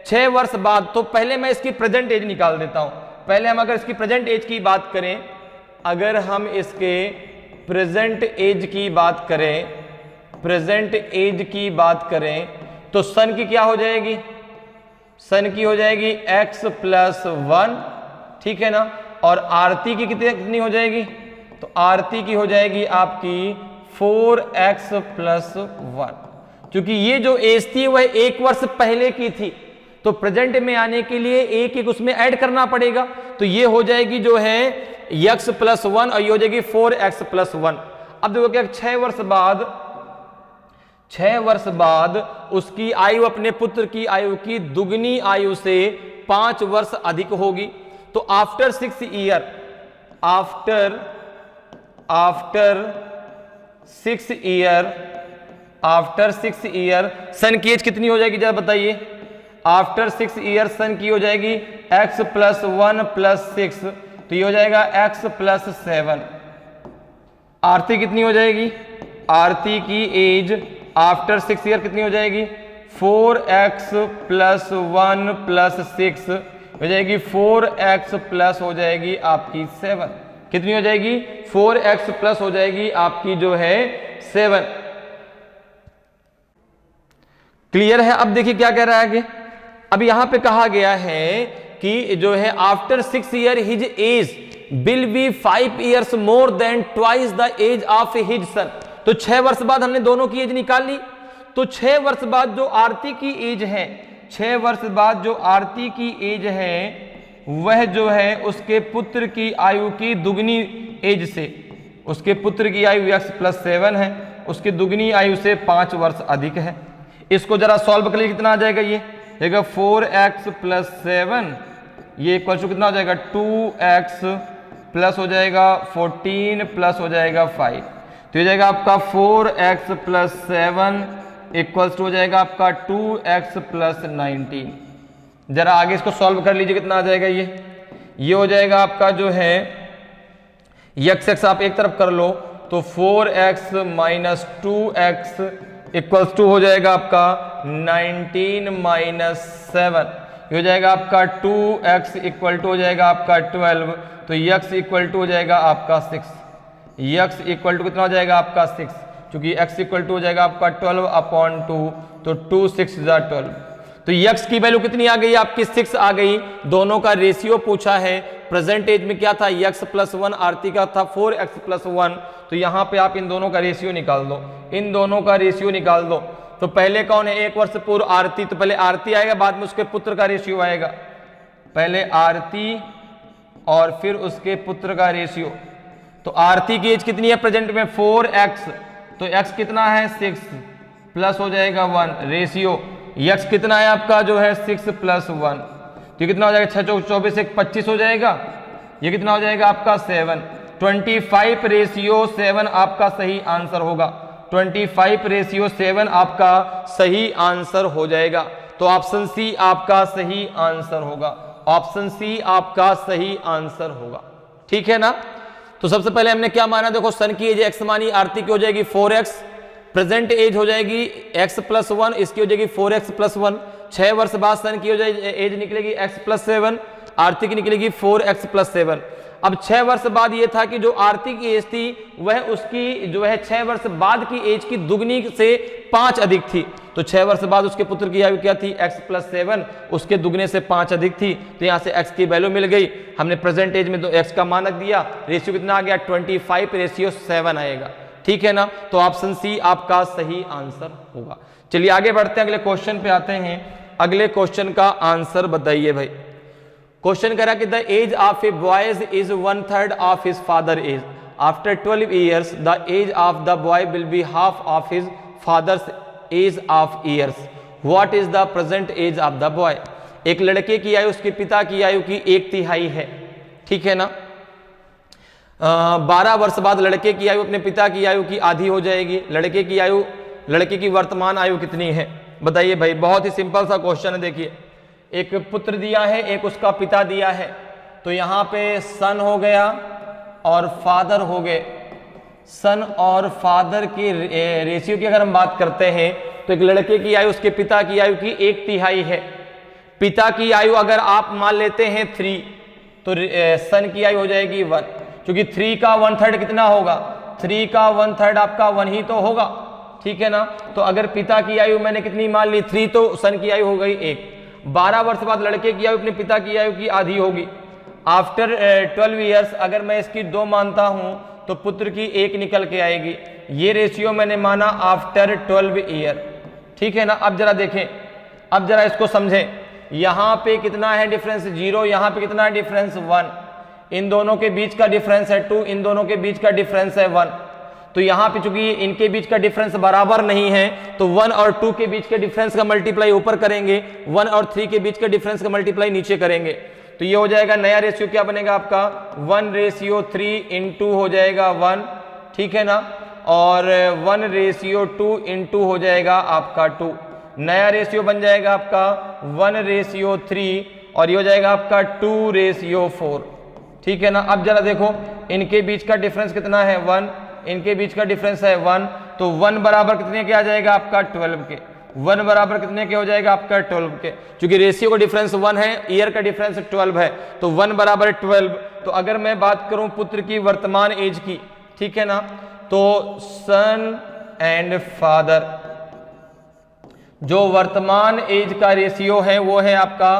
6 वर्ष बाद, तो पहले मैं इसकी प्रेजेंट एज निकाल देता हूं। पहले हम अगर इसकी प्रेजेंट एज की बात करें, अगर हम इसके प्रेजेंट एज की बात करें, प्रेजेंट एज की बात करें, तो सन की क्या हो जाएगी, सन की हो जाएगी x+1, ठीक है ना, और आरती की कितनी हो जाएगी, तो आरती की हो जाएगी आपकी 4x+1। क्योंकि ये जो एज थी वह 1 वर्ष पहले की थी, तो प्रेजेंट में आने के लिए एक उसमें ऐड करना पड़ेगा, तो ये हो जाएगी जो है x+1 और ये हो जाएगी 4x+1। अब देखो क्या 6 वर्ष बाद उसकी आयु अपने पुत्र की आयु की दुगनी आयु से 5 वर्ष अधिक होगी। तो आफ्टर 6 ईयर, आफ्टर 6 ईयर सन की एज कितनी हो जाएगी जरा बताइए, आफ्टर 6 ईयर सन की हो जाएगी x+1+6, तो ये हो जाएगा x+7। आरती कितनी हो जाएगी, आरती की एज आफ्टर 6 ईयर कितनी हो जाएगी 4x+1+6 हो जाएगी 4x+ हो जाएगी आपकी 7, कितनी हो जाएगी 4x+ हो जाएगी आपकी जो है 7। क्लियर है। अब देखिए क्या कह रहा है आगे, अब यहां पे कहा गया है कि जो है after 6 year his age will be 5 years more than twice the age of his son. तो 6 वर्ष बाद हमने दोनों की एज निकाल ली, तो 6 वर्ष बाद जो आरती की एज है, 6 वर्ष बाद जो आरती की एज है वह जो है उसके पुत्र की आयु की दुगनी एज से, उसके पुत्र की आयु x+7 है, उसकी दुगनी आयु से 5 वर्ष अधिक है। इसको जरा सॉल्व कर लिए कितना आ जाएगा, ये देखो 4x+7 ये इक्वल टू कितना हो जाएगा 2x+ हो जाएगा 14 प्लस हो जाएगा 5, तो ये जाएगा आपका 4x+7 इक्वल्स टू हो जाएगा आपका 2x+19। जरा आगे इसको सॉल्व कर लीजिए कितना आ जाएगा, ये हो जाएगा आपका जो है x आप एक तरफ कर लो तो 4x - 2x इक्वल्स टू हो जाएगा आपका 19 - 7, ये हो जाएगा आपका 2x इक्वल टू हो जाएगा आपका 12, तो x इक्वल टू हो जाएगा आपका 6, x इक्वल टू कितना हो जाएगा आपका 6, क्योंकि x इक्वल टू हो जाएगा आपका 12/2, तो 2 6 = 12। तो x की वैल्यू कितनी आ गई आपकी 6 आ गई। दोनों का रेशियो पूछा है, प्रेजेंट एज में क्या था x+1, आरती का था 4x+1, तो यहां पे आप इन दोनों का रेशियो निकाल दो, इन दोनों का रेशियो निकाल दो। तो पहले कौन है 1 वर्ष पूर्व आरती, तो पहले आरती आएगा बाद में उसके पुत्र का रेशियो आएगा, पहले आरती और फिर उसके पुत्र का रेशियो। तो आरती की एज कितनी है प्रेजेंट में 4x, तो x कितना है 6 प्लस हो जाएगा 1 रेशियो, x कितना है आपका जो है 6 + 1, तो कितना हो जाएगा 6 × 4 = 24 25 हो जाएगा, ये कितना हो जाएगा आपका 7, 25/7 आपका सही आंसर होगा, 25/7 आपका सही आंसर हो जाएगा। तो ऑप्शन सी आपका सही आंसर होगा, ऑप्शन सी आपका सही आंसर होगा, ठीक है ना। तो सबसे पहले हमने क्या माना, देखो सन की एज x मानी, आरती की हो जाएगी 4x, प्रेजेंट एज हो जाएगी x+1, इसकी हो जाएगी 4x+1, 6 वर्ष बाद सन की हो जाएगी एज निकलेगी x+7, आरती की निकलेगी 4x+7। अब 6 वर्ष बाद ये था कि जो आर्थिक एज थी वह उसकी जो है 6 वर्ष बाद की एज की दुगनी से 5 अधिक थी। तो 6 वर्ष बाद उसके पुत्र की आयु क्या थी, x+7, उसके दुगने से 5 अधिक थी। तो यहाँ से x की वैल्यू मिल गई, हमने प्रेजेंट एज में तो x का मानक दिया, रेशियो कितना आ गया 25:7 आएगा। ठीक है ना, तो ऑप्शन सी आपका सही आंसर होगा। चलिए आगे बढ़ते हैं, अगले क्वेश्चन पे आते हैं। अगले क्वेश्चन का आंसर बताइए भाई। क्वेश्चन करा कि the age of a boys is 1/3 of his father age. After 12 years the age of the boy will be half of his father's age of years. What is the present age of the boy. एक लड़के की आयु उसके पिता की आयु की 1/3 है। ठीक है ना, 12 वर्ष बाद लड़के की आयु अपने पिता की आयु की आधी हो जाएगी। लड़के की आयु, लड़के की वर्तमान आयु कितनी है बताइए भाई। बहुत ही सिंपल सा क्वेश्चन है। देखिए, एक पुत्र दिया है, एक उसका पिता दिया है, तो यहाँ पे सन हो गया और फादर हो गए। सन और फादर की रेशियो की अगर हम बात करते हैं तो एक लड़के की आयु उसके पिता की आयु की 1/3 है। पिता की आयु अगर आप मान लेते हैं 3, तो सन की आयु हो जाएगी 1, क्योंकि 3 का 1/3 कितना होगा, 3 का 1/3 आपका 1 ही तो होगा। ठीक है ना, तो अगर पिता की आयु मैंने कितनी मान ली 3, तो सन की आयु हो गई 1। 12 वर्ष बाद लड़के की आयु अपने पिता की आयु की आधी होगी। आफ्टर 12 years अगर मैं इसकी 2 मानता हूं तो पुत्र की 1 निकल के आएगी। ये रेशियो मैंने माना आफ्टर 12 year। ठीक है ना, अब जरा देखें, अब जरा इसको समझें। यहां पे कितना है डिफरेंस 0, यहां पे कितना है डिफरेंस 1, इन दोनों के बीच का डिफरेंस है 2, इन दोनों के बीच का डिफरेंस है 1। तो यहाँ पे चूंकि इनके बीच का डिफरेंस बराबर नहीं है तो 1 और 2 के बीच के डिफरेंस का मल्टीप्लाई ऊपर करेंगे, 1 और 3 के बीच के डिफरेंस का मल्टीप्लाई नीचे करेंगे। तो ये हो जाएगा नया रेशियो क्या बनेगा आपका 1:3 इंटू हो जाएगा 1। ठीक है ना, और 1:2 इंटू हो जाएगा आपका 2। नया रेशियो बन जाएगा आपका 1:3 और ये हो जाएगा आपका 2:4। ठीक है ना, अब जरा देखो इनके बीच का डिफरेंस कितना है 1, इनके बीच का डिफरेंस है 1, तो 1 बराबर कितने के आ जाएगा आपका 12 के। 1 बराबर कितने के हो जाएगा आपका 12 के, क्योंकि रेशियो का डिफरेंस 1 है, ईयर का डिफरेंस 12 है, तो 1 बराबर 12। तो अगर मैं बात करूं पुत्र की वर्तमान एज की, ठीक है ना, तो सन एंड फादर जो वर्तमान एज का रेशियो है वो है आपका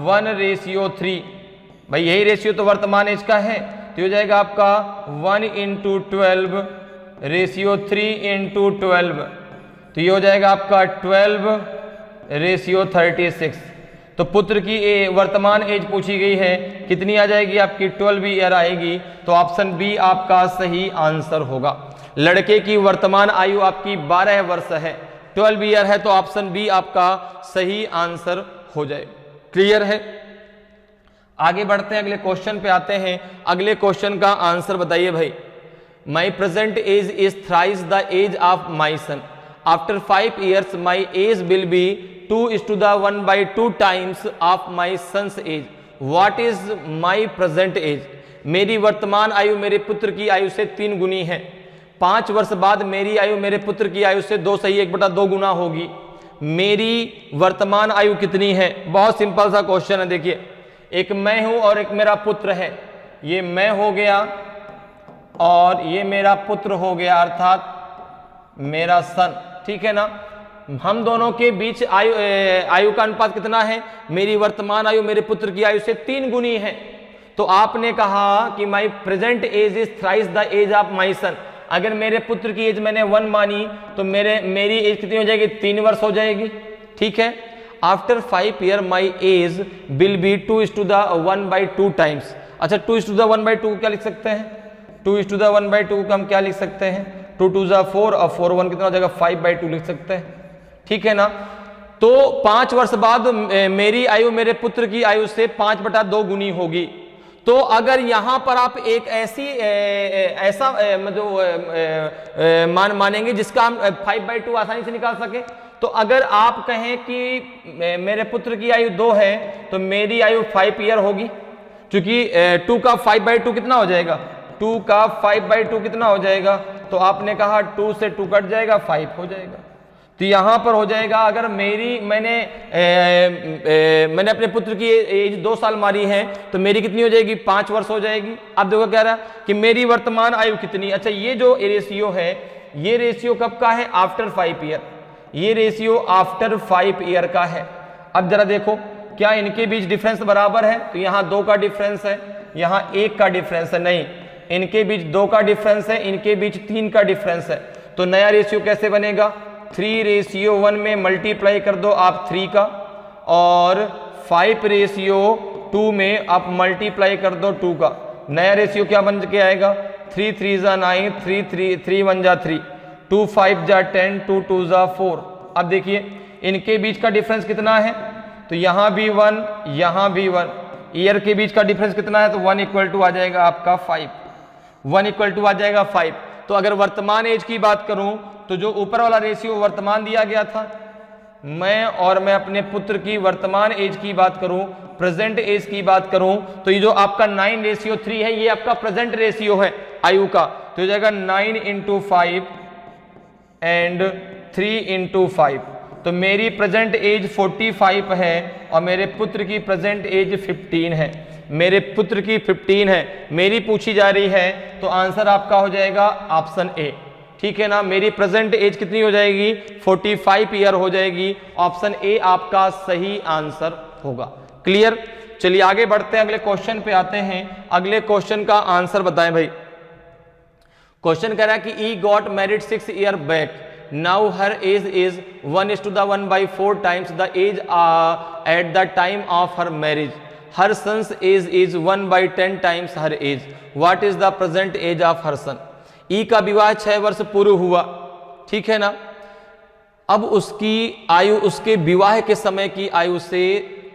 1:3। भाई यही रेशियो तो वर्तमान एज का है, तो हो जाएगा आपका 1:12:3:12। तो ये हो जाएगा आपका 12:36। तो पुत्र की वर्तमान एज पूछी गई है, कितनी आ जाएगी आपकी 12 ईयर आएगी। तो ऑप्शन बी आपका सही आंसर होगा। लड़के की वर्तमान आयु आपकी 12 वर्ष है, 12 ईयर है, तो ऑप्शन बी आपका सही आंसर हो जाए। क्लियर है, आगे बढ़ते हैं, अगले क्वेश्चन पे आते हैं। अगले क्वेश्चन का आंसर बताइए भाई। My present age is thrice the age of my son. After 5 years my age will be 2:1/2 times of my son's age. What is my present age. मेरी वर्तमान आयु मेरे पुत्र की आयु से 3 गुनी है। 5 वर्ष बाद मेरी आयु मेरे पुत्र की आयु से 2/1/2 गुना होगी। मेरी वर्तमान आयु कितनी है। बहुत सिंपल सा क्वेश्चन है। देखिए, एक मैं हूं और एक मेरा पुत्र है। ये मैं हो गया और ये मेरा पुत्र हो गया, अर्थात मेरा सन। ठीक है ना, हम दोनों के बीच आयु का अनुपात कितना है, मेरी वर्तमान आयु मेरे पुत्र की आयु से 3 गुनी है। तो आपने कहा कि my present age is thrice the age of my son. अगर मेरे पुत्र की एज मैंने 1 मानी तो मेरी एज कितनी हो जाएगी, 3 वर्ष हो जाएगी। ठीक है, after 5 years my age will be 2:1/2 times. अच्छा, 2:1/2 को क्या लिख सकते हैं, 2:1/2 को हम क्या लिख सकते हैं, 2 2 4 और 4 1 कितना हो जाएगा 5/2 लिख सकते हैं। ठीक है ना, तो 5 वर्ष बाद मेरी आयु मेरे पुत्र की आयु से 5/2 गुनी होगी। तो अगर यहां पर आप एक ऐसा मान मानेंगे जिसका हम 5/2 आसानी से निकाल सके, तो अगर आप कहें कि मेरे पुत्र की आयु 2 है तो मेरी आयु 5 ईयर होगी, क्योंकि 2 का 5/2 कितना हो जाएगा, 2 का 5/2 कितना हो जाएगा, तो आपने कहा 2 से 2 कट जाएगा 5 हो जाएगा। तो यहां पर हो जाएगा, अगर मैंने मैंने अपने पुत्र की एज 2 साल मारी है तो मेरी कितनी हो जाएगी, 5 वर्ष हो जाएगी। अब देखो कह रहा कि मेरी वर्तमान आयु कितनी। अच्छा, ये जो रेशियो है, ये रेशियो कब का है, आफ्टर 5 ईयर। ये रेशियो आफ्टर 5 ईयर का है। अब जरा देखो क्या इनके बीच डिफरेंस बराबर है, तो यहाँ 2 का डिफरेंस है, यहाँ 1 का डिफरेंस है। नहीं, इनके बीच 2 का डिफरेंस है, इनके बीच 3 का डिफरेंस है। तो नया रेशियो कैसे बनेगा, 3:1 में मल्टीप्लाई कर दो आप 3 का, और 5:2 में आप मल्टीप्लाई कर दो 2 का। नया रेशियो क्या बन के आएगा, 3 3 जा 9, 3 1 जा 3, 2 5 जा 10, 2 2 जा 4। अब देखिए इनके बीच का डिफरेंस कितना है, तो यहाँ भी 1, यहाँ भी 1। ईयर के बीच का डिफरेंस कितना है, तो 1 इक्वल टू आ जाएगा आपका 5, 1 इक्वल टू आ जाएगा 5। तो अगर वर्तमान एज की बात करूं तो जो ऊपर वाला रेशियो वर्तमान दिया गया था, मैं अपने पुत्र की वर्तमान एज की बात करूं, प्रेजेंट एज की बात करूं, तो ये जो आपका 9:3 है, ये आपका प्रेजेंट रेशियो है आयु का। तो हो जाएगा 9 × 5 एंड 3 × 5। तो मेरी प्रेजेंट एज 45 है और मेरे पुत्र की प्रेजेंट एज 15 है। मेरे पुत्र की 15 है, मेरी पूछी जा रही है, तो आंसर आपका हो जाएगा ऑप्शन ए। ठीक है ना, मेरी प्रेजेंट एज कितनी हो जाएगी, 45 ईयर हो जाएगी। ऑप्शन ए आपका सही आंसर होगा। क्लियर। चलिए आगे बढ़ते हैं, अगले क्वेश्चन पे आते हैं। अगले क्वेश्चन का आंसर बताएं भाई। क्वेश्चन कह रहा है कि E got married 6 year back, now her age is 1:1/4 times the age at the time of her marriage. Her son's age is 1/10 times her age. What is the present age of her son. E का विवाह 6 वर्ष पूर्व हुआ, ठीक है ना। अब उसकी आयु उसके विवाह के समय की आयु से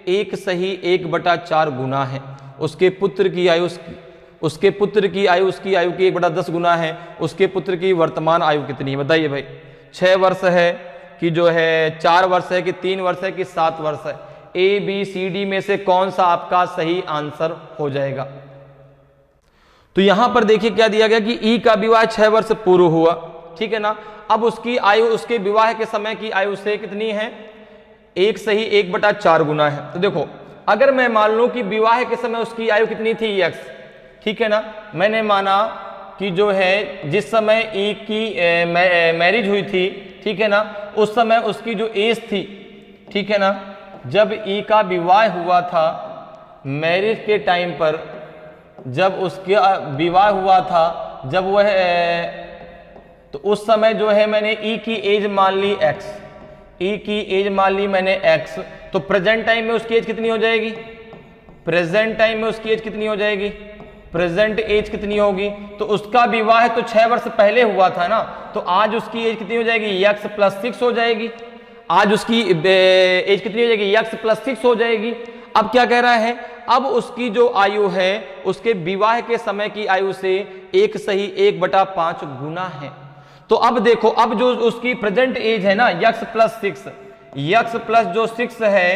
1/4 गुना है। उसके पुत्र की आयु उसकी आयु की 1/10 गुना है। उसके पुत्र की वर्तमान आयु कितनी है, बताइए भाई। 6 वर्ष है कि जो है 4 वर्ष है कि 3 वर्ष है कि 7 वर्ष है। ए बी सी डी में से कौन सा आपका सही आंसर हो जाएगा। तो यहां पर देखिए क्या दिया गया कि ई का विवाह 6 वर्ष पूर्व हुआ, ठीक है ना। अब उसकी आयु उसके विवाह के समय की आयु से कितनी है, 1/4 गुना है। तो देखो अगर मैं मान लूं कि विवाह के समय उसकी आयु कितनी थी, x, ठीक है ना। मैंने माना कि जो है जिस समय ई की मैरिज हुई थी, ठीक है ना, उस समय उसकी जो एज थी, ठीक है ना, जब ई का विवाह हुआ था, मैरिज के टाइम पर जब उसका विवाह हुआ था, जब वह तो उस समय जो है मैंने ई की एज मान ली x, ई की एज मान ली मैंने x। तो प्रेजेंट टाइम में उसकी एज कितनी हो जाएगी, प्रेजेंट टाइम में उसकी एज कितनी हो जाएगी, प्रेजेंट एज कितनी होगी। तो उसका विवाह तो 6 वर्ष पहले हुआ था ना, तो आज उसकी एज कितनी हो जाएगी, x + 6 हो जाएगी। आज उसकी एज कितनी हो जाएगी, x + 6 हो जाएगी। अब क्या कह रहा है, अब उसकी जो आयु है उसके विवाह के समय की आयु से 1/5 गुना है। तो अब देखो, अब जो उसकी प्रेजेंट एज है ना, x + 6, x प्लस जो 6 है,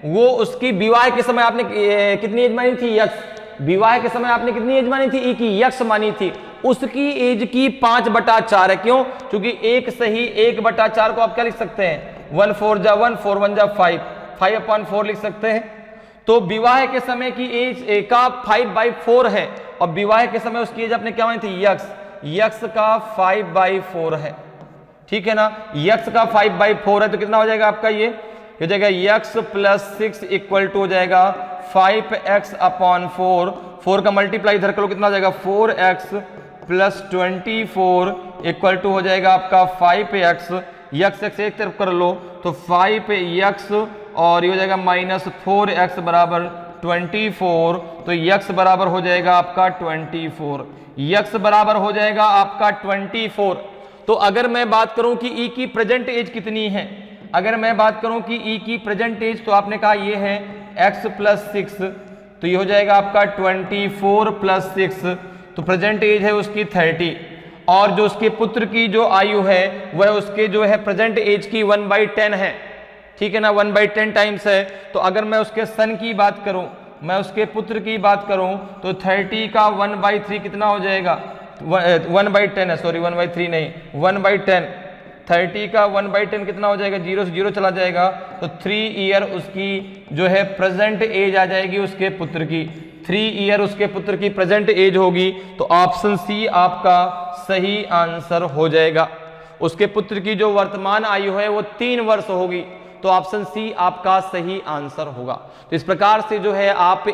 वो उसकी विवाह के समय आपने कितनी एज मानी थी, x। विवाह के समय आपने कितनी एज मानी थी, ई की x मानी थी। उसकी एज की 5/4 है। क्यों, क्योंकि 1/4 को आप क्या लिख सकते हैं, 1 4 जा 1, 4 1 जा 5, 5/4 लिख सकते हैं। तो विवाह के समय की एज का 5/4 है, और विवाह के समय उसकी एज आपने क्या मानी थी, x का 5/4 है, ठीक है ना। x का 5/4 है, तो कितना हो जाएगा आपका, ये हो जाएगा x + 6 इक्वल टू हो जाएगा 5x/4। 4 का मल्टीप्लाई इधर करो, कितना हो जाएगा, 4x + 24 इक्वल टू हो जाएगा आपका 5x। x एक तरफ कर लो तो 5x, और ये हो जाएगा -4x बराबर 24। तो x बराबर हो जाएगा आपका 24, x बराबर हो जाएगा आपका 24। तो अगर मैं बात करूं कि ई की प्रेजेंट एज कितनी है, अगर मैं बात करूं कि ई की प्रेजेंट एज, तो आपने कहा ये है x + 6, तो ये हो जाएगा आपका 24 + 6, तो प्रेजेंट एज है उसकी 30। और जो उसके पुत्र की जो आयु है वह उसके जो है प्रेजेंट एज की 1/10 है, ठीक है ना, 1/10 टाइम्स है। तो अगर मैं उसके सन की बात करूं, मैं उसके पुत्र की बात करूं, तो 30 का 1/3 कितना हो जाएगा, 1/10 है, सॉरी 1/3 नहीं, 1/10, 30 का 1/10 कितना हो जाएगा, 0 से 0 चला जाएगा, तो 3 ईयर उसकी जो है प्रेजेंट एज आ जाएगी उसके पुत्र की, 3 ईयर उसके पुत्र की प्रेजेंट एज होगी। तो ऑप्शन सी आपका सही आंसर हो जाएगा। उसके पुत्र की जो वर्तमान आयु है वो 3 वर्ष होगी, तो ऑप्शन सी आपका सही आंसर होगा। तो इस प्रकार से जो है आप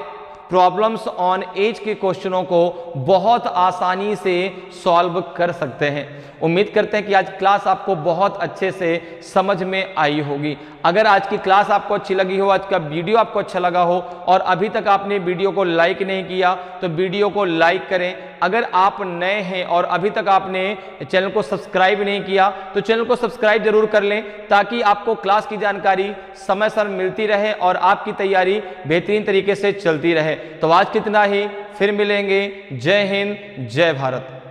प्रॉब्लम्स ऑन एज के क्वेश्चनों को बहुत आसानी से सॉल्व कर सकते हैं। उम्मीद करते हैं कि आज क्लास आपको बहुत अच्छे से समझ में आई होगी। अगर आज की क्लास आपको अच्छी लगी हो, आज का वीडियो आपको अच्छा लगा हो और अभी तक आपने वीडियो को लाइक नहीं किया तो वीडियो को लाइक करें। अगर आप नए हैं और अभी तक आपने चैनल को सब्सक्राइब नहीं किया तो चैनल को सब्सक्राइब जरूर कर लें, ताकि आपको क्लास की जानकारी समय सर मिलती रहे और आपकी तैयारी बेहतरीन तरीके से चलती रहे। तो आज कितना ही, फिर मिलेंगे। जय हिंद, जय भारत।